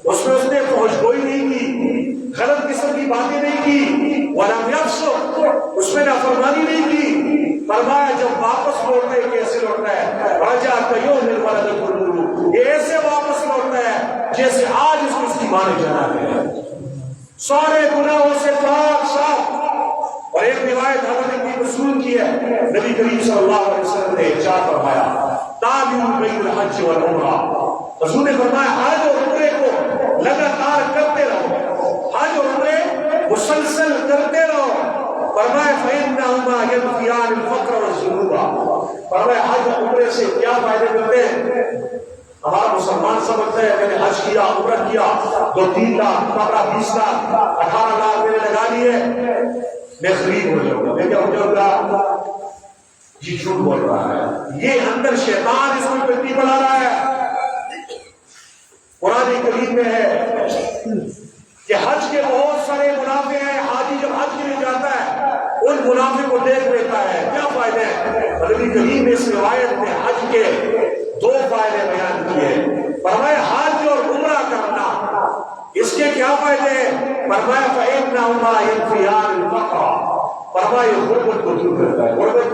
Speaker 1: اس نے فحش گوئی نہیں کی، غلط قسم کی باتیں نہیں کی، ولم يفسق، اس میں نافرمانی نہیں کی. فرمایا جب واپس لوٹتا ہے کیسے لوٹتا ہے؟ رجع كيوم ولدته، یہ ایسے واپس لوٹتا ہے جیسے آج اس کی ماں نے جنا ہے، سارے گناہوں سے پاک صاف. اور ایک روایت حضرت ابن مسعود کی ہے، نبی کریم صلی اللہ علیہ وسلم نے ارشاد فرمایا، تابعوا بین الحج والعمرہ. حضور نے فرمایا حج اور عمرے کو لگاتار کرتے رہو، حج اور عمرے مسلسل کرتے رہو. فرمایا فإنہما ينفیان الفقر والذنوب. فرمایا حج اور عمرے سے کیا فائدے ملتے ہیں؟ ہمارا مسلمان سمجھتا ہے میں نے حج کیا، عمرہ کیا، 2-3 لاکھ 15-20 لاکھ 18 لاکھ میں نے لگا لیے، میں غریب ہو جاؤں گا، میں کیا ہو جاؤں گا؟ یہ جھوٹ بول رہا ہے. یہ اندر شیطان اس کو پٹی بنا رہا ہے. قرآن کریم میں ہے کہ حج کے بہت سارے منافع ہیں. حاجی جب حج کے لیے جاتا ہے ان منافع کو دیکھ لیتا ہے، کیا فائدے ہیں؟ نبی کریم نے اس روایت میں حج کے 2 فائدے بیان کیے. فرمایا حج اور عمرہ کرنا، اس کے کیا فائدے ہیں؟ فرمایا فإنہما ينفیان الفقر. فرمایا غربت کو دور کرتا ہے، غربت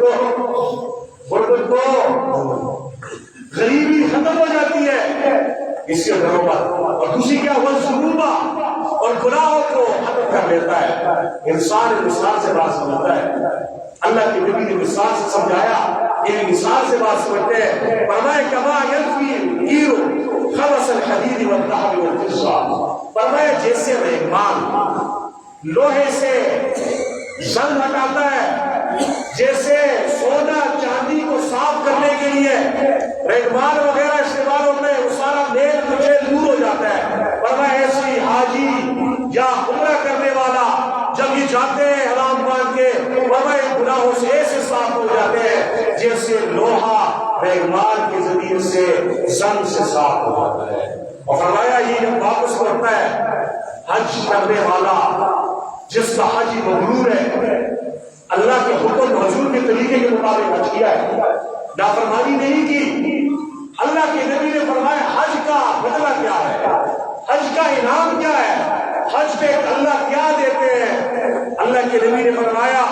Speaker 1: کو غریبی ختم ہو جاتی ہے اس کے گھروں پر. اور دوسری کیا ہوا؟ ذنوبہ، اور گناہوں کو ختم کر لیتا ہے. انسان مثال سے بات سمجھتا ہے، اللہ کے نبی نے مثال سے سمجھایا، یہ مثال سے بات سمجھتے ہیں. فرمایا کما ينفی القیر خبث الحدید والذهب والفضة. فرمایا جیسے ریگمان لوہے سے زنگ ہٹاتا ہے، جیسے سونا چاندی کو صاف کرنے کے لیے ریگمان وغیرہ استعمال ہوتے ہیں، وہ سارا میل کچیل دور ہو جاتا ہے. فرمایا ایسی حاجی یا عمرہ کرنے والا جب یہ جاتے ہیں حرام باندھ کے، فرمایا گناہوں سے ایسے صاف ہو جاتے ہیں جیسے لوہا ریگمان کے ذریعے سے زنگ سے صاف ہو جاتا ہے. اور فرمایا یہ جب واپس لوٹتا ہے حج کرنے والا جس کا حج مبرور ہے، اللہ کے حکم حضور کے طریقے کے مطابق حج کیا ہے، نافرمانی نہیں کی، اللہ کے نبی نے فرمایا حج کا بدلہ کیا ہے، حج کا انعام کیا ہے، حج پہ اللہ کیا دیتے ہیں؟ اللہ کے نبی نے فرمایا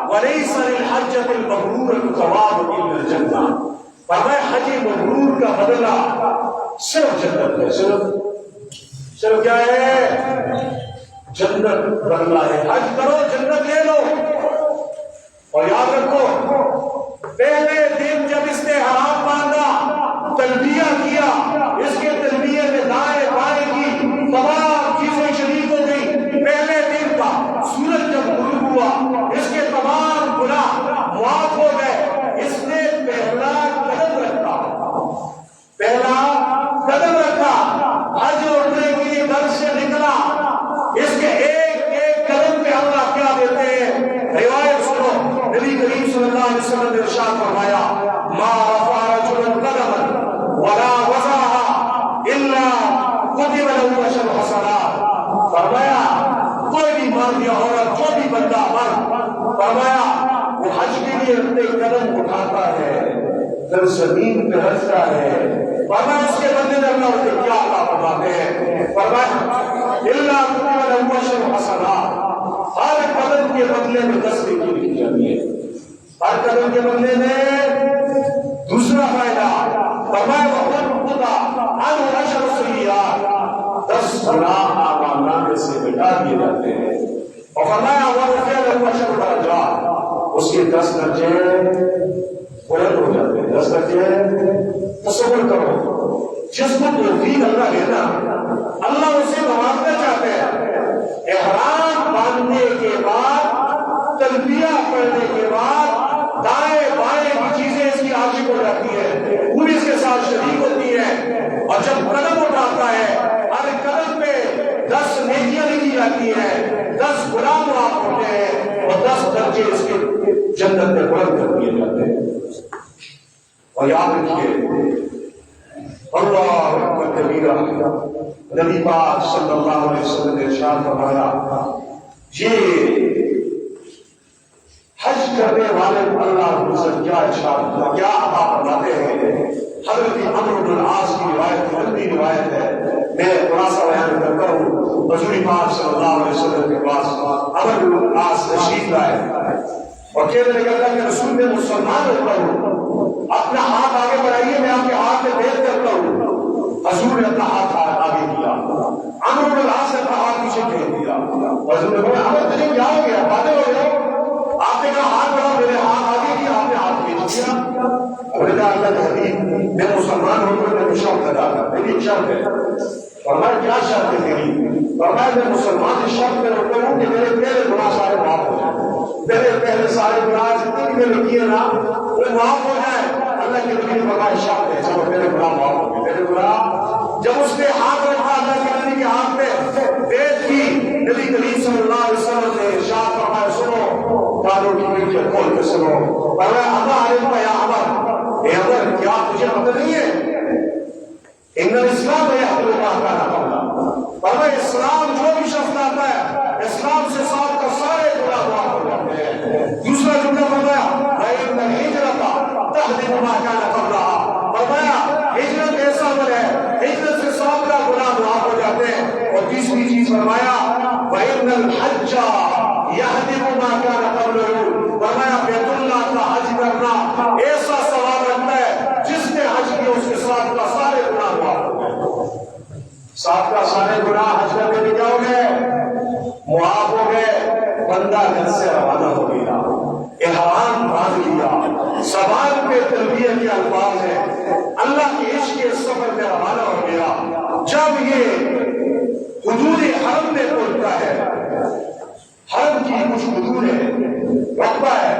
Speaker 1: وَلَيْسَ لِلْحَجَّةِ الْمَبْرُورَةُ ثَوَابٌ إِلَّا الْجَنَّةُ، فرمایا حج مبرور کا بدلہ صرف جنت ہے، صرف کیا ہے؟ جنت بدلہ ہے۔ حج کرو جنت لے لو۔ اور یاد رکھو پہلے دن جب اس نے حرام باندھا، تلبیہ کیا، اس کے تلبیہ میں دائیں بائیں کی تمام چیزیں شریک ہو گئی، پہلے دن کا سورج جب غروب ہوا اس کے تمام گناہ معاف ہو گئے۔ اس نے پہلا قدم رکھا، حج عمرے کے لیے گھر سے نکلا، اس کے ایک ایک قدم پہ اللہ کیا دیتے ہیں؟ روایت سنو، نبی کریم صلی اللہ علیہ وسلم نے ارشاد فرمایا ما رفع رجل قدما ولا وضعها الا كتب له عشر حسنات، فرمایا کوئی بھی مرد یا عورت، جو بھی بندہ مرد، فرمایا وہ حج کے لیے اپنے قدم اٹھاتا ہے، پھر زمین پہ رکھتا ہے، فرمایا اس کے بدلے میں اللہ اسے کیا عطا فرماتے ہیں؟ فرمایا الا كتب له عشر حسنات، ہر قدم کے بدلے میں 10 نیکی لکھی جاتی ہے، ہر قدم کے بدلے میں۔ دوسرا فائدہ فرمایا وَخُدْ عَنْهُ عَشْرُ سَيِّئَاتٍ، 10 گناہ اعمالنامے سے مٹا دیے جاتے ہیں، اور فرمایا وَرُفِعَ لَهُ عَشْرُ دَرَجَاتٍ، اس کے 10 درجے بلند ہو جاتے ہیں، 10 درجے۔ تصور کرو جس کو توفیق اللہ دینا، اللہ اسے نوازنا چاہتے ہیں، احرام باندھنے کے بعد، تلبیہ پڑھنے کے بعد دائیں بائیں کی چیزیں اس کی عاشق ہو جاتی ہیں، پوری اس کے ساتھ شریک ہوتی ہیں، اور جب قدم اٹھاتا ہے ہر قدم پہ 10 نیکیاں لکھی جاتی ہیں، 10 گناہ معاف ہوتے ہیں، اور 10 درجے اس کے جنت میں بلند کر دیے جاتے ہیں۔ اور یاد رکھیے اللہ اکبر کبیرہ، نبی پاک صلی اللہ علیہ وسلم نے ارشاد فرمایا یہ حج کرنے والے کو اللہ حضرت کیا ارشاد کیا عطا فرماتے ہیں۔ حضرت عمرو بن العاص کی روایت لمبی روایت ہے، میں خلاصہ بیان کرتا ہوں۔ حضور پاک صلی اللہ علیہ وسلم کے پاس عمرو بن العاص تشریف لائے اور کہنے لگے اللہ کے رسول میں مسلمان ہوتا ہوں، اپنا ہاتھ آگے بڑھائیے میں آپ کے ہاتھ میں بیعت کرتا ہوں۔ حضور نے اپنا ہاتھ آگے کیا، عمرو بن العاص نے اپنا ہاتھ پیچھے پھیر دیا۔ حضور نے کہا عمرو تجھے کیا ہو گیا، باتیں ہو گئے؟ آپ نے کہا ہاتھ بڑھاؤ، میں نے ہاتھ آگے کیا، آپ نے ہاتھ پیچھے کیا۔ اور کہا اللہ کے حبیب میں مسلمان ہوں تو میں شرط ادا کر، میری ایک شرط ہے۔ فرمایا کیا شرط ہے تیری؟ فرمایا میں مسلمان اس شرط میں رکھتا ہوں کہ میرے پہلے گناہ سارے معاف ہو جائیں، پہلے سارے گناہ جتنے بھی میں نے کیے نا وہ معاف ہو جائے۔ اللہ کے نبی نے فرمایا شرط ہے، چلو میرے گناہ معاف ہو گئے، میرے گناہ۔ جب اس نے ہاتھ رکھا اللہ کے نبی کے ہاتھ میں بیعت کی، نبی کریم صلی اللہ علیہ وسلم نے ارشاد فرمایا سنو، کانوں کی کھڑکیاں کھول کے سنو، فرمایا اما علمت یا عمر، اے عمر کیا تجھے پتہ نہیں ہے ان الاسلام یحمل ما کان قبلہ، فرمایا اسلام جو بھی شخص لاتا ہے اسلام سے ساتھ کا سارے گناہ معاف ہو جاتے ہیں۔ دوسرا جملہ فرمایا فإن الہجرۃ تہدم ما کان قبلہا، فرمایا ہجرت ایسا عمل ہے ہجرت سے ساتھ کا گناہ معاف ہو جاتے ہیں۔ اور تیسری چیز فرمایا فإن الحج یہدم ما کان قبلہ، فرمایا بیت اللہ کا حج کرنا ایسا ثواب رکھتا ہے جس نے حج کیا اس کے ساتھ کا سارے گناہ معاف ہو گئے، ساتھ کا سارے گناہ حج کرنے میں کیا ہو گئے؟ معاف ہو گئے۔ بندہ گھر سے روانہ ہو گیا، احرام باندھ لیا، زبان پہ تلبیہ کے الفاظ ہیں، اللہ کے عشق کے سفر میں روانہ ہو گیا۔ جب یہ حدود حرم میں پہنچتا ہے، حرم کی کچھ حدود رقبہ ہے،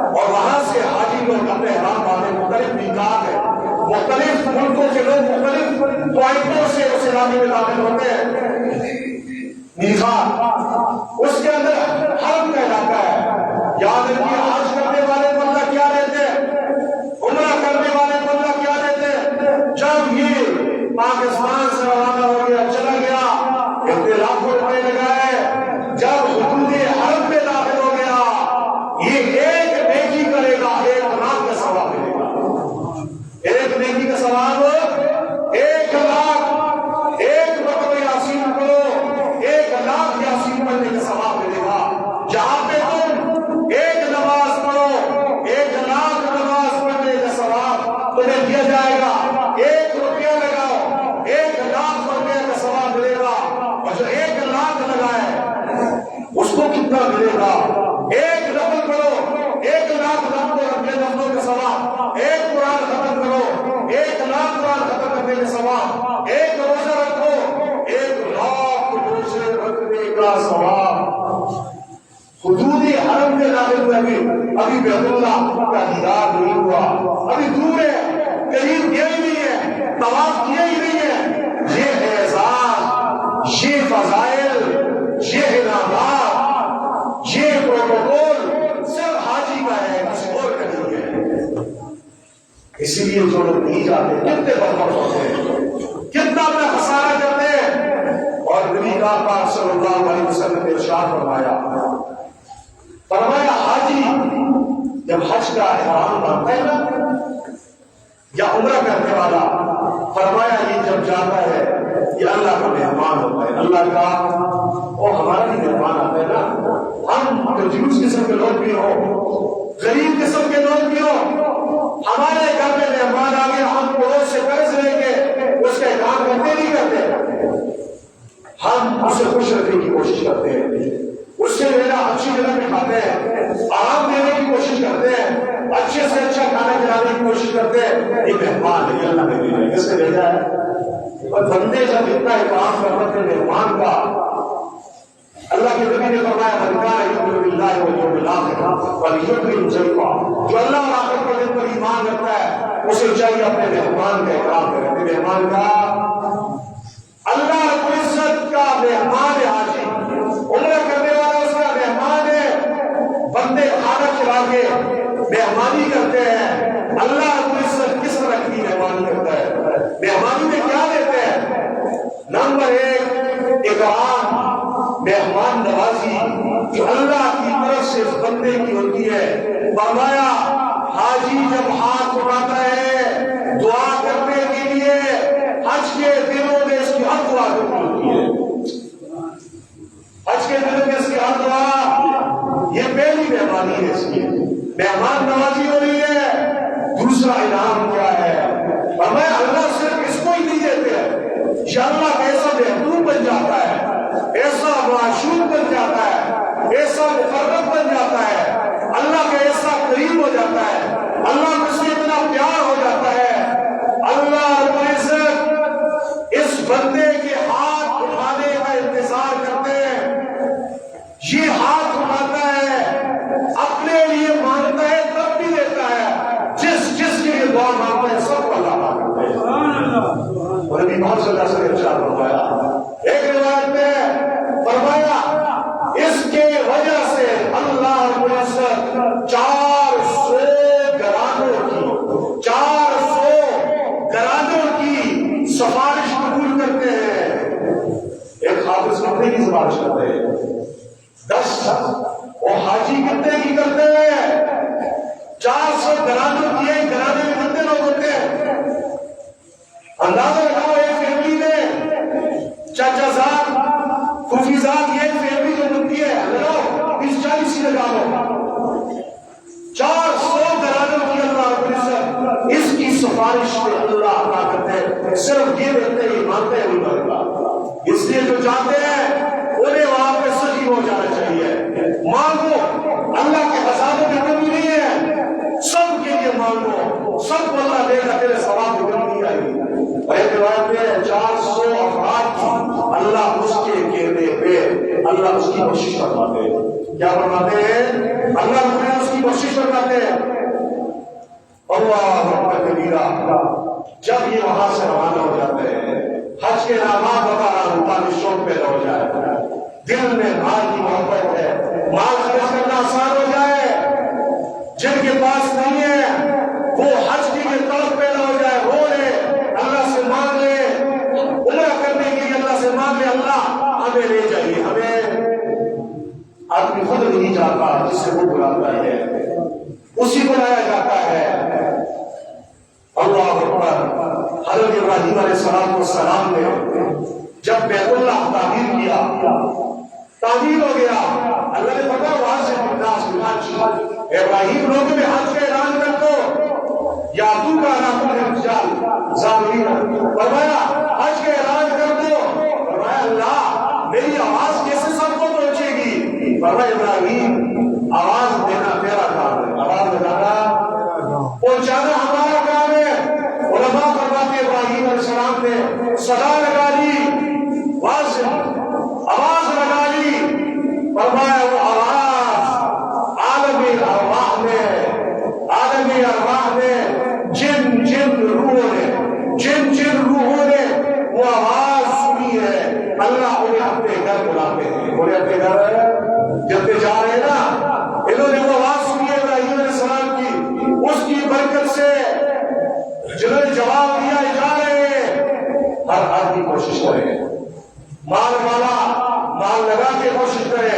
Speaker 1: اور وہاں سے حاجی لوگ اپنے احرام باندھے، مختلف میقات ہیں، مختلف ملکوں کے لوگ مختلف پوائنٹوں سے اس علاقے میں داخل ہوتے ہیں۔ میقات اس کے اندر حرم کا علاقہ ہے۔ یاد رکھیے حج کرنے والے کو اللہ کیا دیتے ہیں، عمرہ کرنے والے کو اللہ کیا دیتے ہیں۔ جب یہ پاکستان سے روانہ 1,00,000 لفظوں کے سواب، 1 قرآن ختم کرو 1,00,000 قرآن ختم کرنے کے سواب، 1 روزہ رکھو 1,00,000 روزے رکھنے کا سواب۔ حدود حرم کے داخل ہوئے ابھی بیت اللہ کا دیدار نہیں ہوا، ابھی دور ہے، قریب گیا ہی نہیں ہے، طواف کیا ہی نہیں ہے۔ یہ اعزاز، یہ فضائل، یہ انعامات، یہ پروٹوکول صرف حاجی کا ہے، کسی اور کا نہیں ہے۔ اسی لیے جو لوگ نہیں جاتے کتنے برباد ہوتے ہیں، کتنا اپنا خسارہ کرتے ہیں۔ اور نبی پاک صلی اللہ علیہ وسلم نے ارشاد فرمایا حاجی جب حج کا احرام باندھتا ہے نا، یا عمرہ کرنے والا، فرمایا یہ جب جاتا ہے یہ اللہ کا مہمان ہوتا ہے۔ اللہ کا اور ہمارا بھی مہمان آتا ہے نا، ہم کنجوس قسم کے لوگ بھی ہو، غریب قسم کے لوگ بھی ہو، ہمارے گھر میں مہمان آ گیا، ہم پڑوس سے قرض لیں گے، اس کا احترام کرتے نہیں کرتے، ہم اسے خوش رکھنے کی کوشش کرتے ہیں، اس سے میرا اچھی جگہ پہ کھاتے ہیں، آرام دینے کی کوشش کرتے ہیں، اچھے سے اچھا کھانا کھلانے کی کوشش کرتے ہیں۔ یہ مہمان ہے، اللہ نے بھیجا ہے، کس نے بھیجا ہے؟ اور بندے جب اتنا احترام کرتے ہیں مہمان کا، اللہ کے نبی نے فرمایا من کان یؤمن باللہ والیوم الآخر فلیکرم ضیفہ، جو اللہ اور آخرت کے دن پر ایمان رکھتا ہے اسے چاہیے اپنے مہمان کا احترام کرے۔ اپنے مہمان کا، اللہ رب العزت کا مہمان ہے حاجی، عمرہ کرنے والا اس کا مہمان ہے۔ بندے کھانا کھلا کے مہمانی کرتے ہیں، اللہ رب العزت کس طرح کی مہمانی کرتا ہے؟ مہمانی میں کیا دیتے ہیں؟ نمبر 1 اکرام، مہمان نوازی جو اللہ کی طرف سے اس بندے کی ہوتی ہے۔ فرمایا حاجی جب ہاتھ اٹھاتا ہے دعا کرنے کے لیے، حج کے دنوں میں اس کی ہر دعا قبول ہوتی ہے، حج کے دنوں میں اس کی ہر دعا، یہ پہلی مہمانی ہے اس کی، مہمان نوازی ہو رہی ہے۔ دوسرا انعام کیا ہے؟ فرمایا اللہ صرف اس کو ہی نہیں دیتے ہیں، یہ اللہ کا ایسا محبوب بن جاتا ہے، ایسا معشوق بن جاتا ہے، ایسا مقرب بن جاتا ہے، اللہ کا ایسا قریب ہو جاتا ہے، اللہ کو سے اتنا پیار ہو جاتا ہے، اللہ رب العزت اس بندے کے ہاتھ اٹھانے کا انتظار کرتے ہیں۔ یہ ہاتھ اٹھاتا ہے، اپنے لیے مانگتا ہے تب بھی دیتا ہے، جس کے لیے دعا مانگتا ہے سب کو اللہ مانگتا ہے۔ اور نبی محمد صلی اللہ علیہ وسلم نے ارشاد فرمایا، ایک روایت میں فرمایا اس کے وجہ سے اللہ رب العزت 400 گھرانوں کی سفارش قبول کرتے ہیں۔ ایک حافظ کتنے کی سفارش کرتے ہیں؟ 10۔ اور حاجی کتنے کی کرتے ہیں؟ 400 گھرانوں کی۔ ایک گھرانے میں کتنے لوگ ہوتے ہیں؟ اندازہ لگاؤ، ایک فیملی میں چاچا صاحب، پھوپھی صاحب، یہ فیملی جو بنتی ہے، لگاؤ 20-40 ہی لگا لو، 400 گھرانوں کی اللہ رب العزت اس کی سفارش پہ اللہ عطا کرتے ہیں۔ صرف یہ دیتے ہیں، مانتے ہیں نہیں مانتا، اس لیے جو چاہتے ہیں انہیں وہاں پہ سچی ہو جانا چاہیے۔ مانگو، اللہ کے خزانوں میں کمی نہیں ہے، سب کے لیے مانگو، سب کو اللہ دے گا، تیرے ثواب کی کمی نہیں آئے گی۔ ایک روایت میں 400 افراد کی اللہ اس کے کہنے پہ اللہ اس کی بخشش فرماتے ہیں۔ کیا فرماتے ہیں؟ اللہ اس کی بخشش فرماتے ہیں۔ اللہ اکبر کبیرہ، جب یہ وہاں سے روانہ ہو جاتے ہیں، حج کے نامات بتا رہا ہوں تاکہ شوق پیدا ہو جائے، دل میں مال کی محبت ہے، مال خرچ کرنا آسان ہو جائے، جن کے پاس نہیں ہے وہ حج کی طرف پیدا ہو جائے، رو لے، اللہ سے مانگ لے، عمرہ کرنے کے لیے اللہ سے مانگ لے، اللہ ہمیں لے جائیے۔ ہمیں آدمی خود نہیں جاتا، جس سے وہ بلاتا ہے اسی کو لایا جاتا ہے۔ اللہ اکبر۔ حضرت ابراہیم علیہ السلام نے جب بیت اللہ تعمیر کیا، تعمیر ہو گیا، اللہ نے فرمایا وہاں سے ابراہیم لوگوں میں حج کا اعلان کر دو، یا تو کا نام فرمایا حج کا اعلان کر دو۔ فرمایا اللہ میری آواز کیسے سب کو پہنچے گی؟ فرمایا ابراہیم آواز دینا تیرا کام ہے، آواز صدا لگا لی، واضح آواز لگا لی، فرمایا وہ آواز عالمی ارواح میں جن روحوں نے وہ آواز سنی ہے، اللہ انہیں اپنے گھر بلاتے ہیں، انہیں اپنے گھر جب جا رہے ہیں نا، انہوں نے وہ آواز سنی ہے ابراہیم علیہ السلام کی، اس کی برکت سے جنہوں نے جواب دیا جا رہے ہیں، ہر آدمی کوشش کرے، مال والا مال لگا کے کوشش کرے،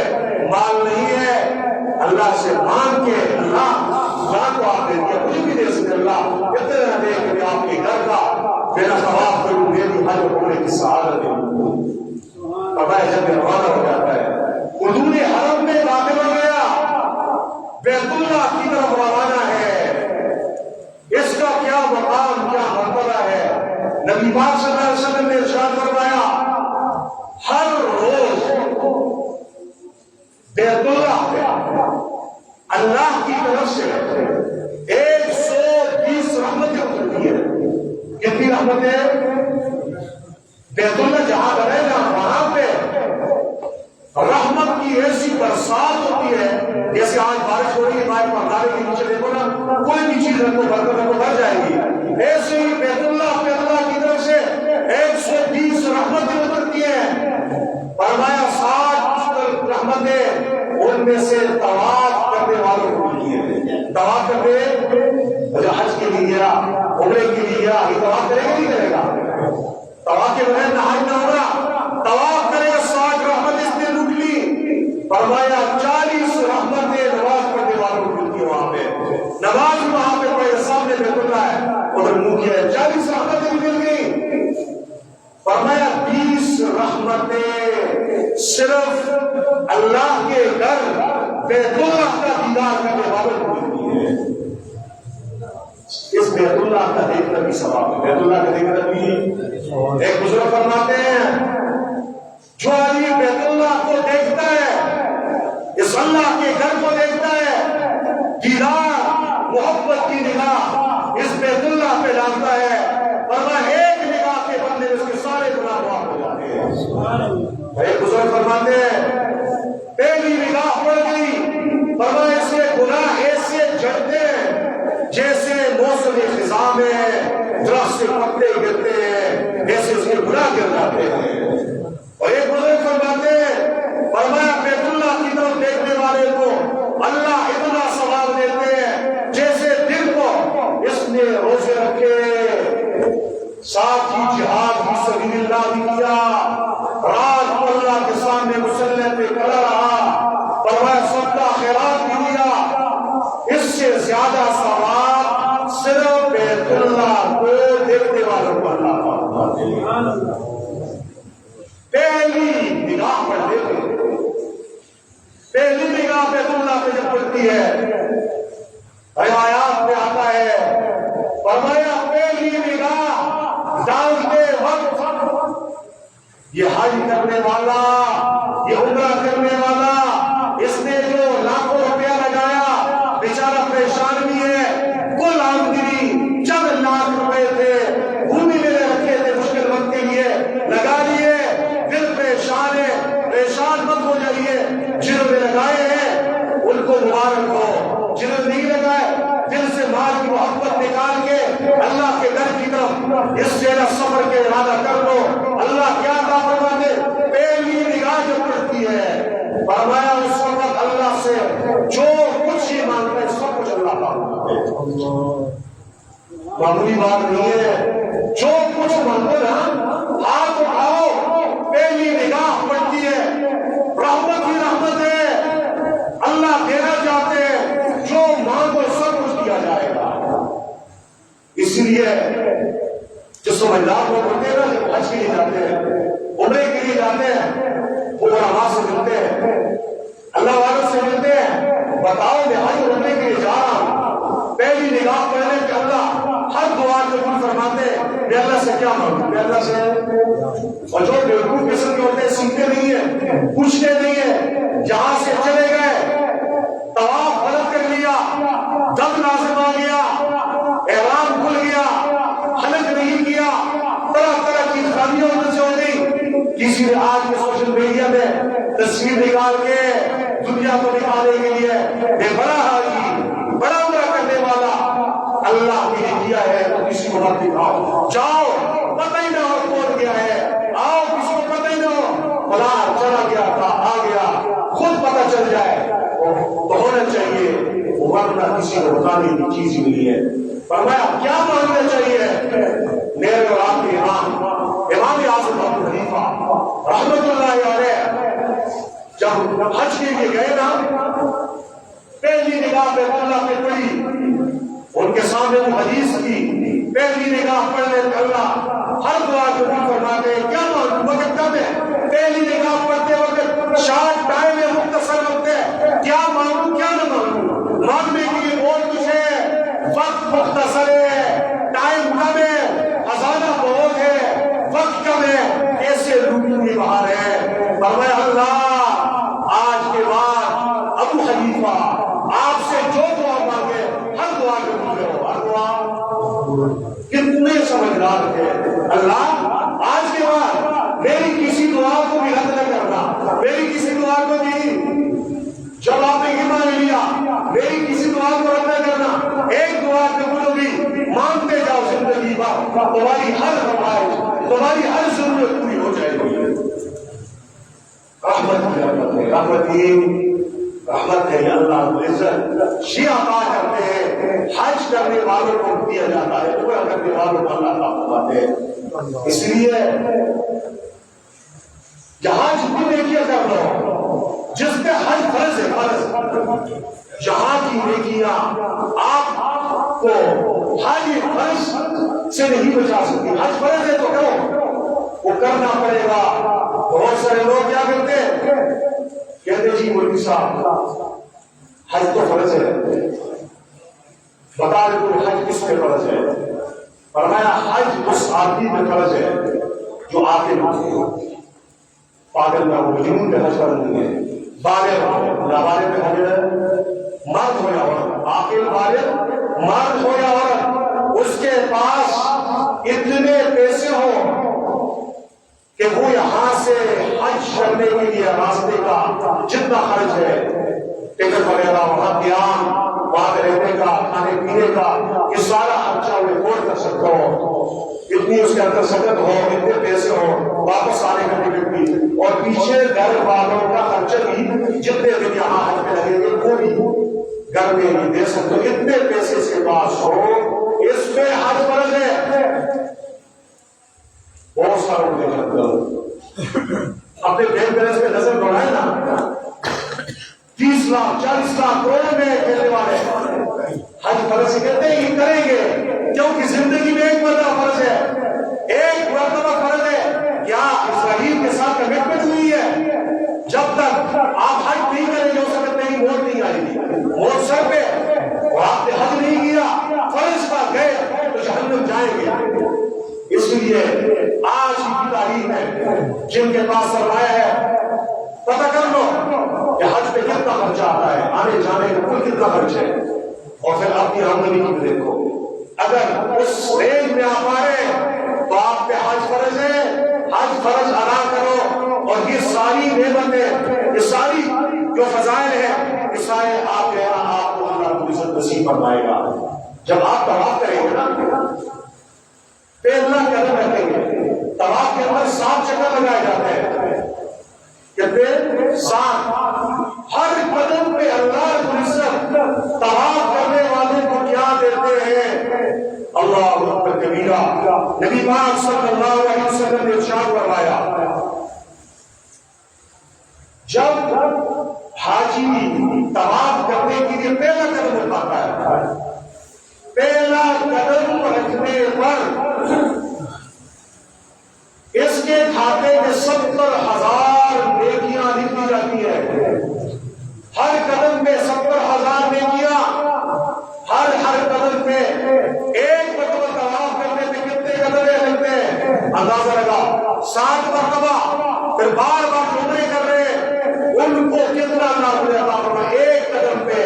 Speaker 1: مال نہیں ہے اللہ سے مانگ کے، اللہ کو آپ دے دیا، کچھ بھی دے سکتے، اللہ اتنا دے کہ آپ کے گھر کا میرا ثواب کروں، میری حج ہونے کی سعادت دے، فرمایا جب روانہ ہو جاتا ہے، حضور حرم میں داخل ہو گیا، بیت اللہ کی طرف روانہ ہے، اس کا کیا مقام کیا مرتبہ ہے، نبی پاک صلی اللہ علیہ وسلم نے ارشاد فرمایا ہر روز بیت اللہ پہ اللہ کی طرف سے 120 رحمتیں اترتی ہیں، کتنی رحمتیں؟ بیت اللہ جہاں بنے نا وہاں پہ رحمت کی ایسی برسات ہوتی ہے، جیسے آج بارش ہو رہی ہے، ہمارے پردارے کے نیچے دیکھو نا، کوئی بھی چیز رکھو برکت رکھو بھر جائے گی، ایسے ہی بیت اللہ پہ اللہ کی طرف سے 120 رحمتیں اترتی ہیں، فرمایا 60 رحمتیں ان میں سے طواف کرنے والوں کو ملی ہے، طواف کرنے جو حج کے لیے گیا، عمرے کے لیے گیا، یہ طواف کرے گا نہیں کرے گا؟ طواف کے بغیر نہ حج نہ عمرہ، طواف کرے گا، 60 رحمتیں اس نے لوٹ لی، فرمایا 40 رحمتیں نماز پڑھنے والوں کو ملتی ہے، وہاں پہ نماز وہاں پہ پڑھے، سامنے بیت اللہ ہے، ادھر منہ کیا ہے، 40 رحمتیں مل گئی، فرمایا 20 رحمتیں صرف اللہ کے گھر بیت اللہ کا دیدار کرنے والوں کو ملتی ہے، اس بیت اللہ کا دیکھنا بھی ثواب ہے، بیت اللہ کا دیکھنا بھی، ایک بزرگ فرماتے ہیں جو آدمی بیت اللہ کو دیکھتا ہے، اس اللہ کے گھر کو دیکھتا ہے، دیدار محبت کی نگاہ اس بیت اللہ پہ ڈالتا ہے، فرمایا ایک نگاہ کے بدلے میں اس کے سارے گناہ معاف ہو جاتے ہیں، ایک بزرگ فرماتے ہیں پہلی نگاہ پڑ گئی، فرمایا اس کے گناہ ایسے جھڑتے ہیں جیسے موسم خزاں میں درخت سے پتے گرتے ہیں، ایسے اس کے گناہ گر جاتے ہیں، اور ایک بزرگ فرماتے ہیں فرمایا بیت اللہ کی طرف دیکھنے والے کو اللہ اتنا ثواب دیتے ہیں جیسے دل کو اس نے روزے رکھے، ساتھ ہی جہاد فی سبیل اللہ بھی کیا، رات کو اللہ کے سامنے مسلح پہ کھڑا رہا، فرمایا صدقہ خیرات بھی دیا، اس سے زیادہ ثواب صرف بیت اللہ کو دیکھنے والوں کو اللہ پہلی نگاہ پر دیکھیں، پہلی نگاہ بیت اللہ پہ جب پڑتی ہے، روایات میں آتا ہے فرمایا پہلی نگاہ ڈالتے وقت یہ حج کرنے والا، یہ عمرہ کرنے والا، اس نے جو لاکھوں روپیہ لگایا بیچارہ پریشان بھی ہے، کل آمدنی چند لاکھ روپے تھے، بھومی میں رکھے تھے مشکل وقت کے لیے، لگا لیے، دل پریشان ہے، پریشان مت ہو جائیے، جنہوں نے لگائے ہیں ان کو مبارک ہو، جنہوں نے نہیں لگائے دل سے مال کی محبت نکال کے اللہ کے گھر کی طرف اس جیسا سفر کے ارادہ کر لو، اللہ کیا عطا فرماتے، پہلی نگاہ جو پڑتی ہے، فرمایا اس وقت اللہ سے جو کچھ ہی مانگتا ہے سب کچھ اللہ کا معمولی بات نہیں ہے، جو کچھ مانگو نا ہاتھ اٹھاؤ، پہلی نگاہ پڑتی ہے، رحمت ہی رحمت ہے، اللہ دینا چاہتے ہیں، جو مانگو سب کچھ دیا جائے گا، اس لیے جو سمجھدار لوگ ہوتے ہیں نا، جب حج کے لیے جاتے ہیں، عمرے کے لیے جاتے ہیں، وہ علماء سے ملتے ہیں، اللہ والوں سے ملتے ہیں، بتاؤ میں حج عمرے کے لیے جا رہا ہوں، پہلی نگاہ پڑھنے کہ اللہ ہر دعا جو کچھ فرماتے ہیں، میں اللہ سے کیا مانگوں، میں اللہ سے، اور جو بیوقوف قسم کے ہوتے ہیں سیکھتے نہیں ہیں، پوچھتے نہیں ہیں، جہاں سے چلے گئے طواف غلط کر لیا، دم لازم آ گیا، احرام کھل گیا، حلق نہیں کیا، طرح طرح کی خامیوں کسی نے آج کے سوشل میڈیا میں تصویر نکال کے دنیا کو دکھانے کے لیے یہ بڑا حاجی بڑا عمرہ کرنے والا اللہ کے لیے کیا ہے تو کسی کو مت دکھاؤ. جاؤ پتہ ہی نہ ہو کون گیا ہے, آؤ کسی کو پتہ ہی نہ ہو فلاں چلا گیا تھا آ گیا, خود پتہ چل جائے تو ہونا چاہیے, ورنہ کسی کو بتانے کی چیز ہی نہیں ہے. فرمایا کیا ماننا چاہیے؟ میرے اور آپ کے امام اعظم ابو حنیفہ رحمۃ اللہ علیہ جب حج کے لیے گئے نا, پہلی نگاہ بیت اللہ پہ پڑی, ان کے سامنے وہ حدیث کی, پہلی نگاہ پڑھنے پہ اللہ ہر دعا کو فرماتے ہیں کیا مانگوں, وقت کم ہے, پہلی نگاہ پڑھتے وقت شارٹ ٹائم ہے, مختصر وقت ہے, کیا مانگوں کیا نہ مانگوں, مانگنے کے لیے بہت کچھ ہے, وقت مختصر ہے, ٹائم کم ہے, خزانہ بہت ہے, وقت کم ہے, ایسے لوگوں کی بہار ہے. فرمایا اللہ آج کے بعد ابو حنیفہ آپ سے جو دعا مانگے ہر دعا کے پورے ہو, ہر دعا. کتنے سمجھدار تھے, اللہ آج کے بعد میری کسی دعا کو بھی رد نہ کرنا, میری کسی دعا کو بھی جب آپ نے ایمان لیا میری کسی دعا کو رد نہ کرنا, ایک دعا قبول ہوگی, مانگتے جاؤ زندگی بھر, تمہاری ہر خواہش تمہاری ہر ضرورت پوری ہو جائے گی. رحمت کی رحمت ہے, رحمت ہے اللہ عزت. شیعہ عطا کرتے ہیں حج کرنے والوں کو دیا جاتا ہے, عمرہ کرنے والوں کو اللہ عطا فرماتے ہیں. اس لیے جہاں جتنی نیکیاں کر لو, جس پہ حج فرض ہے, فرض جہاں کی نیکیاں آپ کو حج فرض سے نہیں بچا سکتی. حج فرض ہے تو کرو, وہ کرنا پڑے گا. بہت سارے لوگ کیا کرتے ہیں, کہتے جی مولوی صاحب حج تو فرض ہے, بتا دے تو حج کس پہ فرض ہے. فرمایا حج اس آدمی پہ فرض ہے جو آگے نہ پاگل نہ ہو, جنون پہ حج فرض نہیں ہے. بالغ ہو, نابالغ پہ حج ہے, مرد ہو یا عورت, عاقل بالغ مرد ہو یا عورت, اس کے پاس اتنے پیسے ہوں کہ وہ یہاں سے حج کرنے کے لیے راستے کا جتنا خرچ ہے, ٹکٹ وغیرہ, وہاں قیام, وہاں رہنے کا, کھانے پینے کا, یہ سارا خرچہ وہ افورڈ کر سکتا ہو, اتنی اس کے اندر سکت ہو, اتنے پیسے ہو, واپس آنے کا ٹکٹ بھی, اور پیچھے گھر والوں کا خرچہ بھی جتنے دن یہاں حج میں لگیں گے وہ بھی گھر میں نہیں دے سکتے. اتنے پیسے اس کے پاس ہو, اس میں حج فرض ہے. بہت ساروں نے اپنے بینک بیلنس پہ نظر دوڑائے نا, 30 لاکھ 40 لاکھ کروڑ میں کھیلنے والے حج فرض کہتے ہیں کریں گے, کیونکہ زندگی میں ایک مرتبہ فرض ہے, ایک مرتبہ فرض ہے. کیا اسرائیل کے ساتھ کمٹمنٹ ہوئی ہے, جب تک آپ حج نہیں کریں گے اس وقت نہیں موت نہیں آئے گی, موت سر پہ, اور آپ نے حج نہیں کیا فرض پر گئے تو جہنم جائیں گے. اس لیے آج کی تاریخ میں جن کے پاس سرمایہ ہے پتہ کر لو کہ حج پہ کتنا خرچہ آتا ہے, آنے جانے کا کل کتنا خرچ ہے, اور پھر اپنی آمدنی کی بھی دیکھو. اگر اس رینج میں آپ آ رہے تو آپ پہ حج فرض ہے, حج فرض ادا کرو, اور یہ ساری نعمتیں, یہ ساری جو فضائل ہیں, یہ سارے آپ کے یہاں آپ کو اللہ کو عزت نصیب فرمائے گا. جب آپ طواف کریں گے نا, پہ اللہ قدم رکھیں گے, طواف کے اندر 7 چکر لگائے جاتے ہیں, کہتے 7, ہر قدم پہ اللہ کو عزت طواف کرنے والوں کو کیا دیتے ہیں, اللہ اکبر کبیرہ. نبی پاک صلی اللہ علیہ وسلم نے ارشاد فرمایا, جب حاجی طواف کرنے کے لیے پہلا قدم اٹھاتا ہے, پہلا قدم رکھنے پر اس کے کھاتے میں 70,000 نیکیاں لکھی جاتی ہے. ہر قدم پہ 70,000 نیکیاں, ہر قدم پہ. ایک مرتبہ طواف کرنے پہ کتنے قدمیں لگتے ہیں اندازہ لگا, 7 مرتبہ. پھر بار بار عمرے کر رہے ان کو کتنا اللہ نے عطا فرمایا, ایک قدم پہ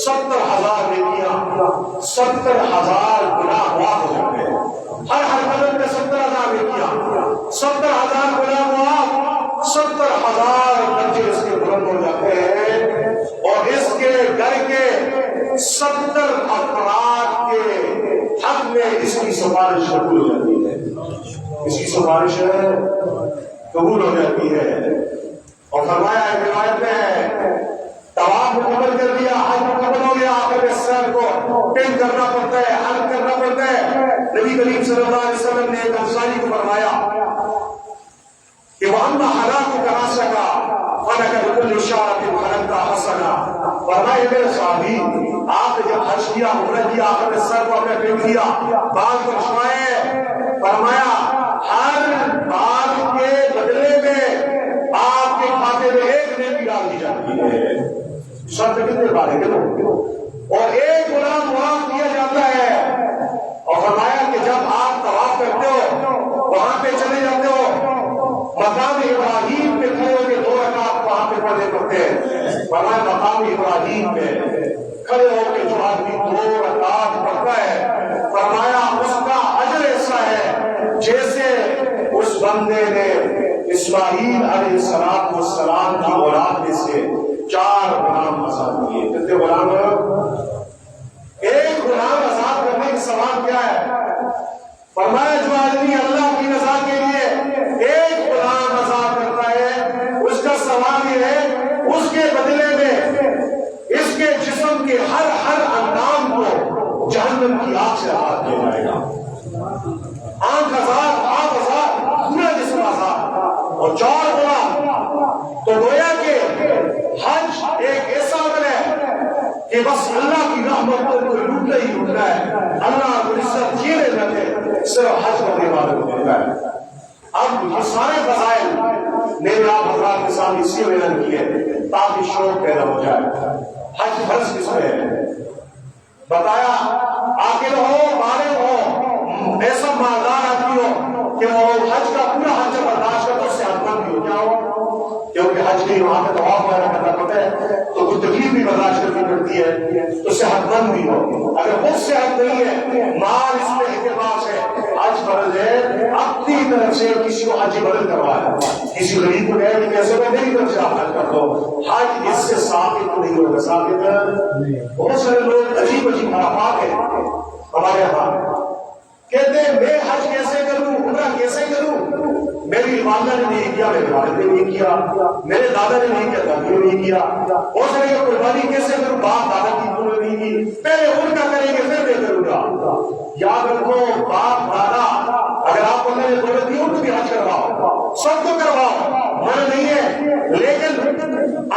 Speaker 1: 70,000 نیکیاں, 70,000 گناہ معاف ہو جاتے ہیں. ہر قدم پہ 70,000 نیکیاں, 70,000 گناہ معاف. 70,000 درجے اس کے بلند ہو جاتے ہیں، اور اس کے گھر کے 70 افراد کے حق میں اس کی سفارش قبول ہو جاتی ہے، اس کی سفارش قبول ہو جاتی ہے۔ اور فرمایا ہے روایت میں، طواف مکمل کر دیا، حج مکمل ہو گیا، آخر میں سر کو پن کرنا پڑتا ہے، حلق کرنا پڑتا ہے۔ نبی کریم صلی اللہ علیہ وسلم نے ایک انصاری کو فرمایا کہ وَأَمَّا حَلَاقُكَ رَأْسَكَ فَلَكَ بِكُلِّ شَعْرَةٍ حَلَقْتَ حَسَنَةً۔ فرمایا میرے صحابی، آپ نے جب حج کیا، عمرہ کیا، آخر میں سر کو اپنے پن کیا، بال کو چھوائے، فرمایا ہر بال کے بدلے میں آپ کے کھاتے میں ایک نیکی ڈال دی جاتی ہے۔ سب سے کتنے بار ہے اور ایک غلام معاف کیا جاتا ہے۔ اور فرمایا کہ جب آپ طواف کرتے ہو، وہاں پہ چلے جاتے ہو، مقام ابراہیم پہ کھڑے ہو کے 2 رکعت وہاں پہ پڑھنے پڑتے ہیں۔ فرمایا مقام ابراہیم پہ کھڑے ہو کے جو آدمی 2 رکعت پڑھتا ہے، فرمایا اس کا اجر ایسا ہے جیسے اس بندے نے اسماعیل علیہ السلام کی اولاد میں سے 4 غلام آزاد کیے۔ کتنے غلام؟ ایک غلام آزاد کرنے کا ثواب کیا ہے؟ فرمایا جو آدمی اللہ کی رضا کے لیے ایک غلام آزاد کرتا ہے، اس کا ثواب یہ ہے اس کے بدلے میں اس کے جسم کے ہر اندام کو جہنم کی آگ سے آزاد کیا جائے گا۔ آنکھ آزاد، ہاتھ آزاد، پورا جسم آزاد، اور 4 غلام۔ تو گویا کہ حج ایک ایسا عمل ہے کہ بس اللہ کی رحمت کو لوٹنا ہی لوٹنا ہے، اللہ کو عزت یہ نہیں رہتے، صرف حج کرنے والوں کو ملتا ہے۔ اب یہ سارے فضائل میں نے آپ حضرات کے سامنے اسی اعلان کیے تاکہ شوق پیدا ہو جائے۔ حج فرض کس میں ہے؟ بتایا عاقل ہو، بالغ ہو، ایسا مالدار آدمی ہو کہ وہ حج کا پورا حج برداشت کرتا ہے، صحت مند بھی ہو۔ کیا ہو؟ کیونکہ حج نہیں وہاں پہ طواف وغیرہ کرنا پڑتا ہے تو کچھ تکلیف بھی برداشت کرنی پڑتی ہے، تو صحت مند بھی ہو۔ اگر خود صحت نہیں ہے، مال اس میں احتفاظ ہے، حج فرض ہے، اپنی طرف سے کسی کو حج بدل کروایا، کسی غریب کو کہے کہ کیسے میں میری طرف سے آپ حج کر دو، حج اس سے ثابت نہیں ہوگا۔ ثابت بہت سارے لوگ عجیب خرافات ہیں ہمارے یہاں، کہتے ہیں میں حج کیسے کروں، عمرہ کیسے کروں؟ میری والدہ نے نہیں کیا، میرے والد نے نہیں کیا، میرے دادا نے نہیں کیا، دادی نے نہیں کیا۔ بہت سارے قربانی کیسے کروں؟ باپ دادا کی انہوں نے نہیں کی، پہلے ان کا کریں گے پھر میں کروں گا۔ یاد رکھو، باپ دادا اگر آپ کو اللہ نے دولت دی ان کو بھی حج کرواؤ، سب کو کرواؤ، منع نہیں ہے، لیکن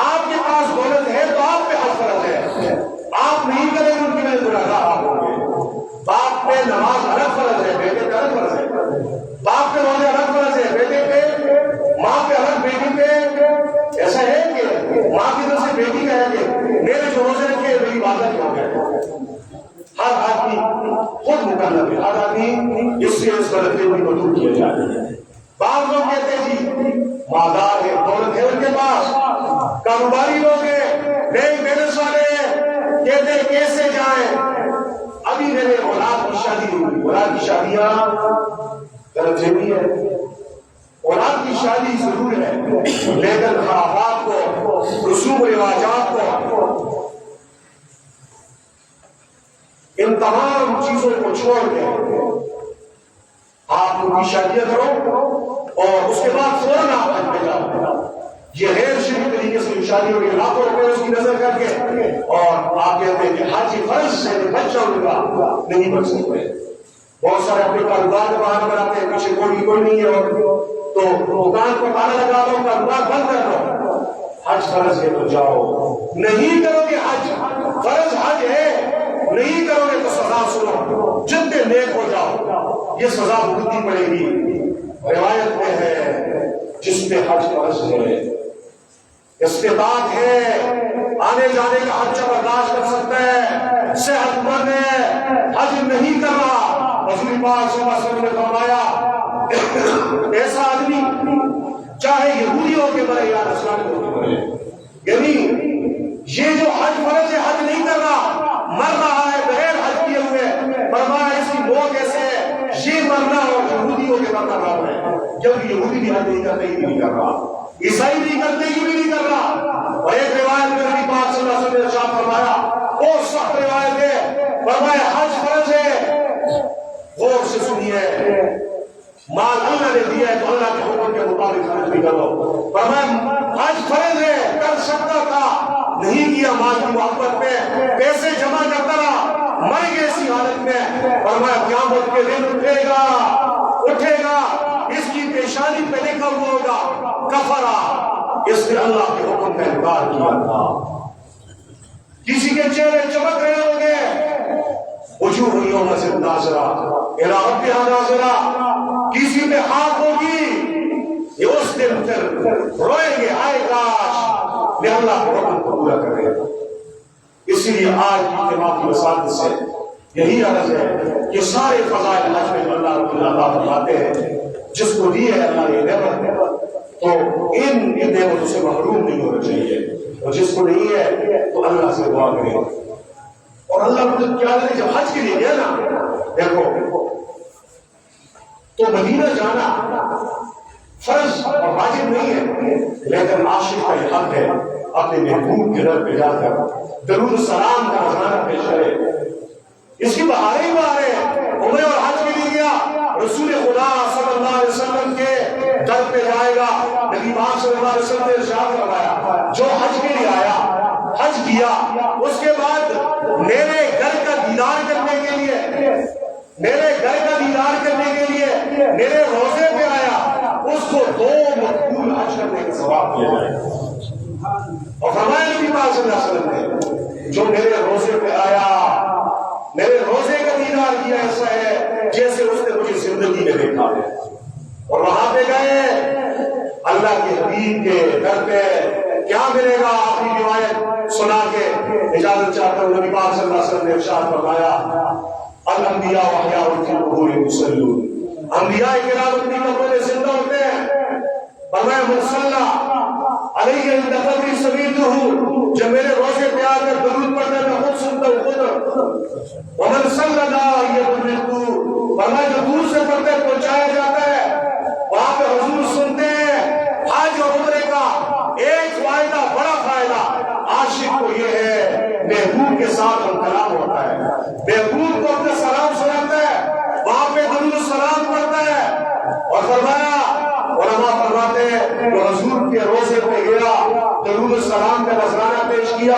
Speaker 1: آپ کے پاس دولت ہے تو آپ پہ حج فرض ہے۔ آپ نہیں کریں ان کی میں گناہگار آپ ہوں گے۔ باپ پہ نماز الگ فرض ہے، بیٹے پہ الگ فرض ہے، باپ پہ روزے الگ فرض ہے، بیٹے پہ، ماں پہ الگ، بیٹی پہ۔ ایسا ہے کہ ماں کی طرف سے بیٹی کا ہے کہ میرے جو روزے رکھے میری والدہ کے ہو گئے۔ ہر آدمی خود مکلف ہے، ہر آدمی اس سے اس غلطی کو دور کیا جاتا ہے۔ بعض لوگ کہتے ہیں جی مالدار ہے، دولت ہے ان کے پاس، کاروباری لوگ ہیں، بینک بیلنس والے ہیں، کہتے ہیں کیسے جائیں؟ ابھی میرے اولاد کی شادی ہوئی، اولاد کی شادیاں ترجیحی ہے، اولاد کی شادی ضرور ہے، لیکن خرافات کو، رسوم و رواجات کو، ان تمام چیزوں کو چھوڑ کے آپ ان کی شادیاں کرو اور اس کے بعد فوراً آپ حج پہ جاؤ۔ یہ غیر شرعی طریقے سے شادی ہوگی، لاکھوں روپے اس کی نظر کر کے، اور آپ کہتے ہیں کہ حج فرض سے بچ جاؤں گا، نہیں بچ سکتے۔ بہت سارے اپنے کاروبار کے بہانے بناتے ہیں، پیچھے کوئی نہیں ہے، اور تو دکان کو تالا لگا دو، کاروبار بند کر دو۔ حج فرض ہے تو جاؤ، نہیں کرو گے حج، فرض حج ہے، نہیں کرو گے تو سزا سنو، جتنے نیک ہو جاؤ یہ سزا بھگتنی پڑے گی۔ روایت میں ہے جس پہ حج فرض ہے، استطاعت ہے، آنے جانے کا خرچہ برداشت کر سکتا ہے، صحت مند ہے، حج نہیں کر رہا، رسول پاک صلی اللہ علیہ وسلم نے فرمایا ایسا آدمی چاہے یہودی ہو کے مرے یا نصرانی ہو کے مرے، یعنی یہ جو حج فرض ہے حج نہیں کر رہا، مر رہا ہے بغیر حج کیے ہوئے، فرمایا اس کی موت ایسے ہے یہ مرنا اور یہودی ہو کے مرنا برابر ہے، جب یہودی بھی حج نہیں کرتا، یہ بھی نہیں کر رہا۔ عیسائی نہیں کرتے، یہ بھی نہیں کر رہا۔ اور ایک روایت میں نبی پاک صلی اللہ علیہ وسلم نے ارشاد فرمایا، وہ سخت روایت ہے، فرمایا حج فرض ہے، غور سے سنیے، مال اللہ نے دیا ہے تو اللہ کے حکم کے مطابق خرچ بھی کرو۔ فرمایا حج فرض ہے، کر سکتا تھا، نہیں کیا، مال کی محبت میں پیسے جمع کرتا رہا، مر گئے اسی حالت میں۔ فرمایا قیامت کے دن اٹھے گا، اس کی پیشانی پہ لکھا ہوا ہوگا کفرا، اس نے اللہ کے حکم کا انکار کیا تھا۔ کسی کے چہرے چمک رہے ہوں گے، وجوہ یوم ناظرہ الی ربہا ناظرہ، کسی پہ خاک ہوگی، یہ اس دن پھر روئیں گے، آئے کاش میں اللہ کے حکم کو پورا کر رہا۔ اسی لیے آج کی اجتماع کی وساطت سے یہی عرض ہے کہ سارے فضائل حج میں اللہ رب العزت فرماتے ہیں، جس کو دی ہے اللہ یہ نعمت تو ان نعمتوں سے محروم نہیں ہونا چاہیے، اور جس کو نہیں ہے تو اللہ سے دعا کرے۔ اور اللہ مجھے کیا کرے، جب حج کے لیے گیا نا، دیکھو تو مدینہ جانا فرض اور واجب نہیں ہے، لیکن عاشق کا یہ حق ہے اپنے محبوب کے در پہ جا کر درود السلام کا نذرانہ پیش کرے۔ اس کی بہاریں ہی بہاریں، عمرے اور حج کے لیے گیا، رسول خدا صلی اللہ علیہ وسلم کے در پہ جائے گا۔ نبی پاک صلی اللہ علیہ وسلم نے ارشاد فرمایا، جو حج کے لیے آیا، حج کیا، اس کے بعد میرے گھر کا دیدار کرنے کے لیے، میرے گھر کا دیدار کرنے کے لیے میرے روزے پہ آیا، اس کو 2 مقبول حج کرنے کا ثواب دیا جائے گا۔ اور فرمایا نبی پاک صلی اللہ علیہ وسلم نے، جو میرے روزے پہ آیا، میرے روزے کا دیدار کیا، ایسا ہے جیسے اس نے مجھے زندگی میں دیکھا ہے۔ اور وہاں پہ گئے، اللہ کے حبیب کے در پہ کیا ملے گا، آخری روایت سنا کے اجازت چاہتا ہوں۔ نبی پاک صلی اللہ علیہ وسلم نے ارشاد فرمایا، الانبیاء احیاء فی القبور یصلون، انبیاء کرام اپنی قبروں میں زندہ ہوتے ہیں۔ فرمایا من صلی علیہ عند قبری سمیعتہ، جب میرے روزے پہ آ کر درود پڑھتا ہے میں خود سنتا ہوں خود۔ ومن صلی اللہ یبلغ، فرمایا جو دور سے پڑھتا ہے پہنچایا جاتا ہے، وہاں پہ حضور سنتے ہیں۔ حج اور عمرے کا ایک فائدہ، بڑا فائدہ عاشق کو یہ ہے، محبوب کے ساتھ ہم کلام ہوتا ہے، محبوب کو اپنا سلام سناتا ہے، وہاں پہ درود السلام پڑھتا ہے۔ اور فرمایا، علماء فرماتے ہیں جو حضور کے روزے پہ گیا، درود السلام کا نذرانہ پیش کیا،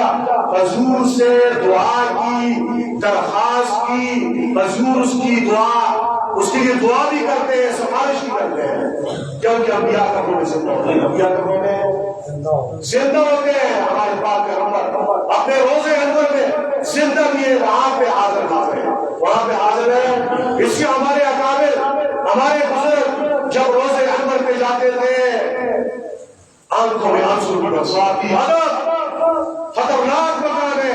Speaker 1: حضور سے دعا کی، درخواست کی، حضور اس کی دعا، اس کے لیے دعا بھی کرتے ہیں، سفارش بھی کرتے ہیں، کیونکہ انبیاء کا روزے زندہ ہوتے ہیں، انبیاء کا روزے زندہ ہوتے ہیں۔ ہمارے پاک پیغمبر اپنے روزے انور میں زندہ بھی ہے، وہاں پہ حاضر ہے، وہاں پہ حاضر ہے۔ اس سے ہمارے اکابر، ہمارے بزرگ جب روزے انور پہ جاتے تھے، آنکھوں میں آنسو کی برسات کی حالت خطرناک مقام ہے۔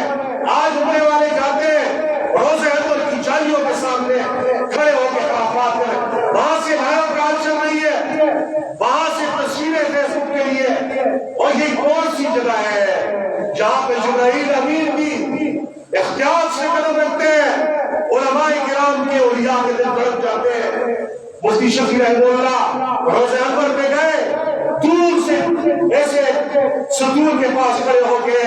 Speaker 1: آج عمرے والے جاتے ہیں روزے انور کی جالیوں کے سامنے کھڑے ہو کے خرافات کریں، وہاں سے لائیو کال چل رہی ہے، وہاں سے تصویریں فیس بک کے لیے۔ اور یہ کون سی جگہ ہے جہاں پہ جبرائیل امین بھی احتیاط سے قدم رکھتے ہیں، علماء کرام کے اولیاء کے دل دھڑک جاتے ہیں۔ مفتی شفیع رحمہ اللہ روزے انور پہ گئے، دور سے ایسے ستون کے پاس کھڑے ہو کے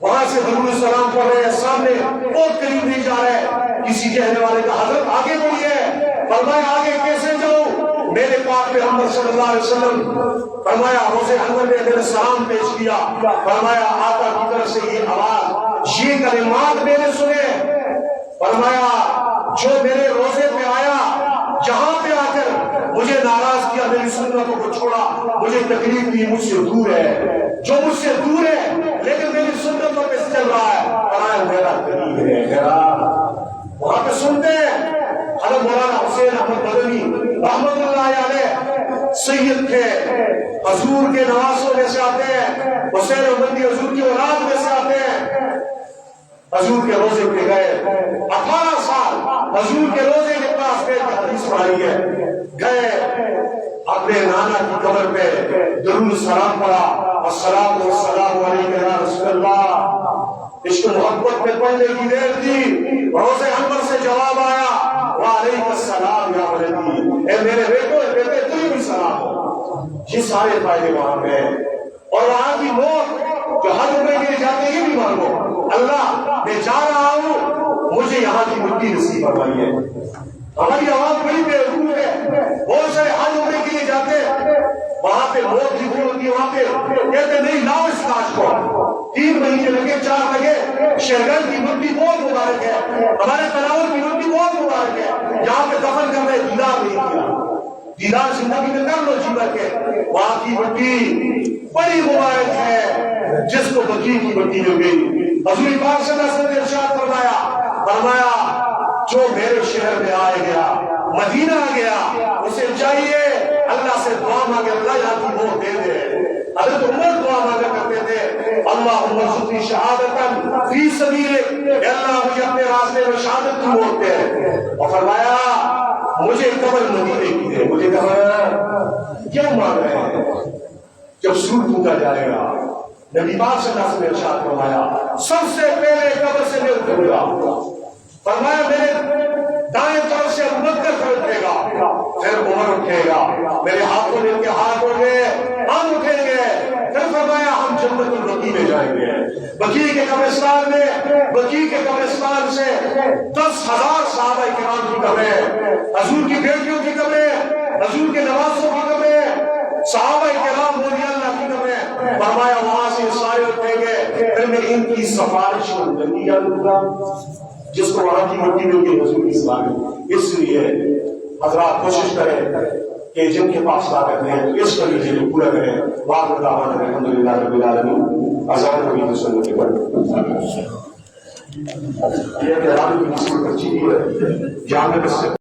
Speaker 1: وہاں سے درود السلام پڑھ رہے ہیں، سامنے بہت قریب نہیں جا رہے، کسی کہنے والے کا حضرت آگے بڑھیے، فرمایا آگے کیسے جاؤں، میرے پاک پیغمبر صلی اللہ علیہ وسلم فرمایا روزے انور نے میرے سلام پیش کیا، فرمایا آقا کی طرف سے یہ آواز، یہ کلمات میں نے سنے، فرمایا جو میرے روزے پہ آیا، جہاں پہ آ کر مجھے ناراض کیا، میری سنتوں کو چھوڑا، مجھے تکلیف دی، مجھ سے دور ہے، جو مجھ سے دور ہے لیکن میری سنتوں پہ چل رہا ہے، فرمایا میرا قریب ہے، میرا۔ وہاں پہ سنتے ہیں حضرت مولانا حسین احمد مدنی رحمت اللہ علیہ سید تھے، حضور کے نواسوں میں سے آتے ہیں، حسین احمدی حضور کی اولاد میں سے آتے ہیں۔ حضور کے روزے پہ گئے، 18 سال حضور کے روزے کے پاس بیٹھ کر حدیث پڑھائی ہے، گئے اپنے نانا کی قبر پہ درود السلام پڑھا، السلام والسلام علیکم یا رسول اللہ۔ عشق محبت میں پڑھنے کی دیر تھی، روزے انور سے جواب آیا، وعلیکم السلام یا ولدی، اے میرے بیٹے تجھے بھی سلام ہو۔ یہ سارے فائدے وہاں پہ ہیں. اور وہاں کی موت جو حج عمرے کے لیے جاتے ہیں یہ بھی مانگو اللہ میں جا رہا ہوں مجھے یہاں کی مٹی نصیب فرمائیے. ہماری آواز بڑی بیوقوف ہے. بہت سارے حج عمرے کے لیے جاتے ہیں وہاں پہ موت جتنی ہوتی ہے وہاں پہ کہتے نہیں لاؤ اس لاش کو. 3 مہینے لگے 4 لگے. شہگل کی مٹی بہت مبارک ہے. ہمارے تناور کی مٹی بہت مبارک ہے. یہاں پہ دفن کر رہے دیدار نہیں کیا. دیدار زندگی میں کر لو جیون کے. وہاں کی مٹی بڑی مبارک ہے جس کو بقیع کی مٹی مل گئی. حضور پاک صلی اللہ علیہ وسلم نے ارشاد فرمایا جو میرے شہر میں آئے گیا مدینہ آ گیا اسے چاہیے اللہ سے دعا مانگے اللہ یہاں کی موت دے دے. حضرت عمر دعا مانگا کرتے تھے اللہم ارزقنی شہادتا فی سبیلک اے اللہ مجھے اپنے راستے میں شہادت کی موت دے. اور فرمایا مجھے قبر مدینے کی دے. مجھے قبر کیوں مانگ رہے ہیں جب سور پھونکا جائے گا. نبی پاک صلی اللہ علیہ وسلم نے ارشاد فرمایا سب سے پہلے قبر سے میں اٹھوں گا. فرمایا میرے دائیں طرف سے ابو بکر اٹھے گا پھر عمر اٹھے گا. میرے ہاتھوں میں ان کے ہاتھ ہوں گے ہم اٹھیں گے. پھر فرمایا ہم جنت البقیع میں جائیں گے. بقیع کے قبرستان میں بقیع کے قبرستان سے 10,000 صحابہ کرام کی قبریں, حضور کی بیٹیوں کی قبریں, حضور کے نوازوں کی قبریں, صحابہ کرام اولیاء اللہ کی قبریں. فرمایا وہاں سے سارے اٹھیں گے پھر میں ان کی سفارش کو دنیا دوں گا جس کو وہاں کی مٹی مل گئی حضور کی سفارش. اس لیے حضرات کوشش کریں کہ جن کے پاس طاقت ہے اس طریقے کو پورا کریں. واقع دعوانا الحمدللہ رب العالمین. اذان نبی صلی اللہ علیہ وسلم یہ کہ رات کی مسجد کچی ہے جہاں میں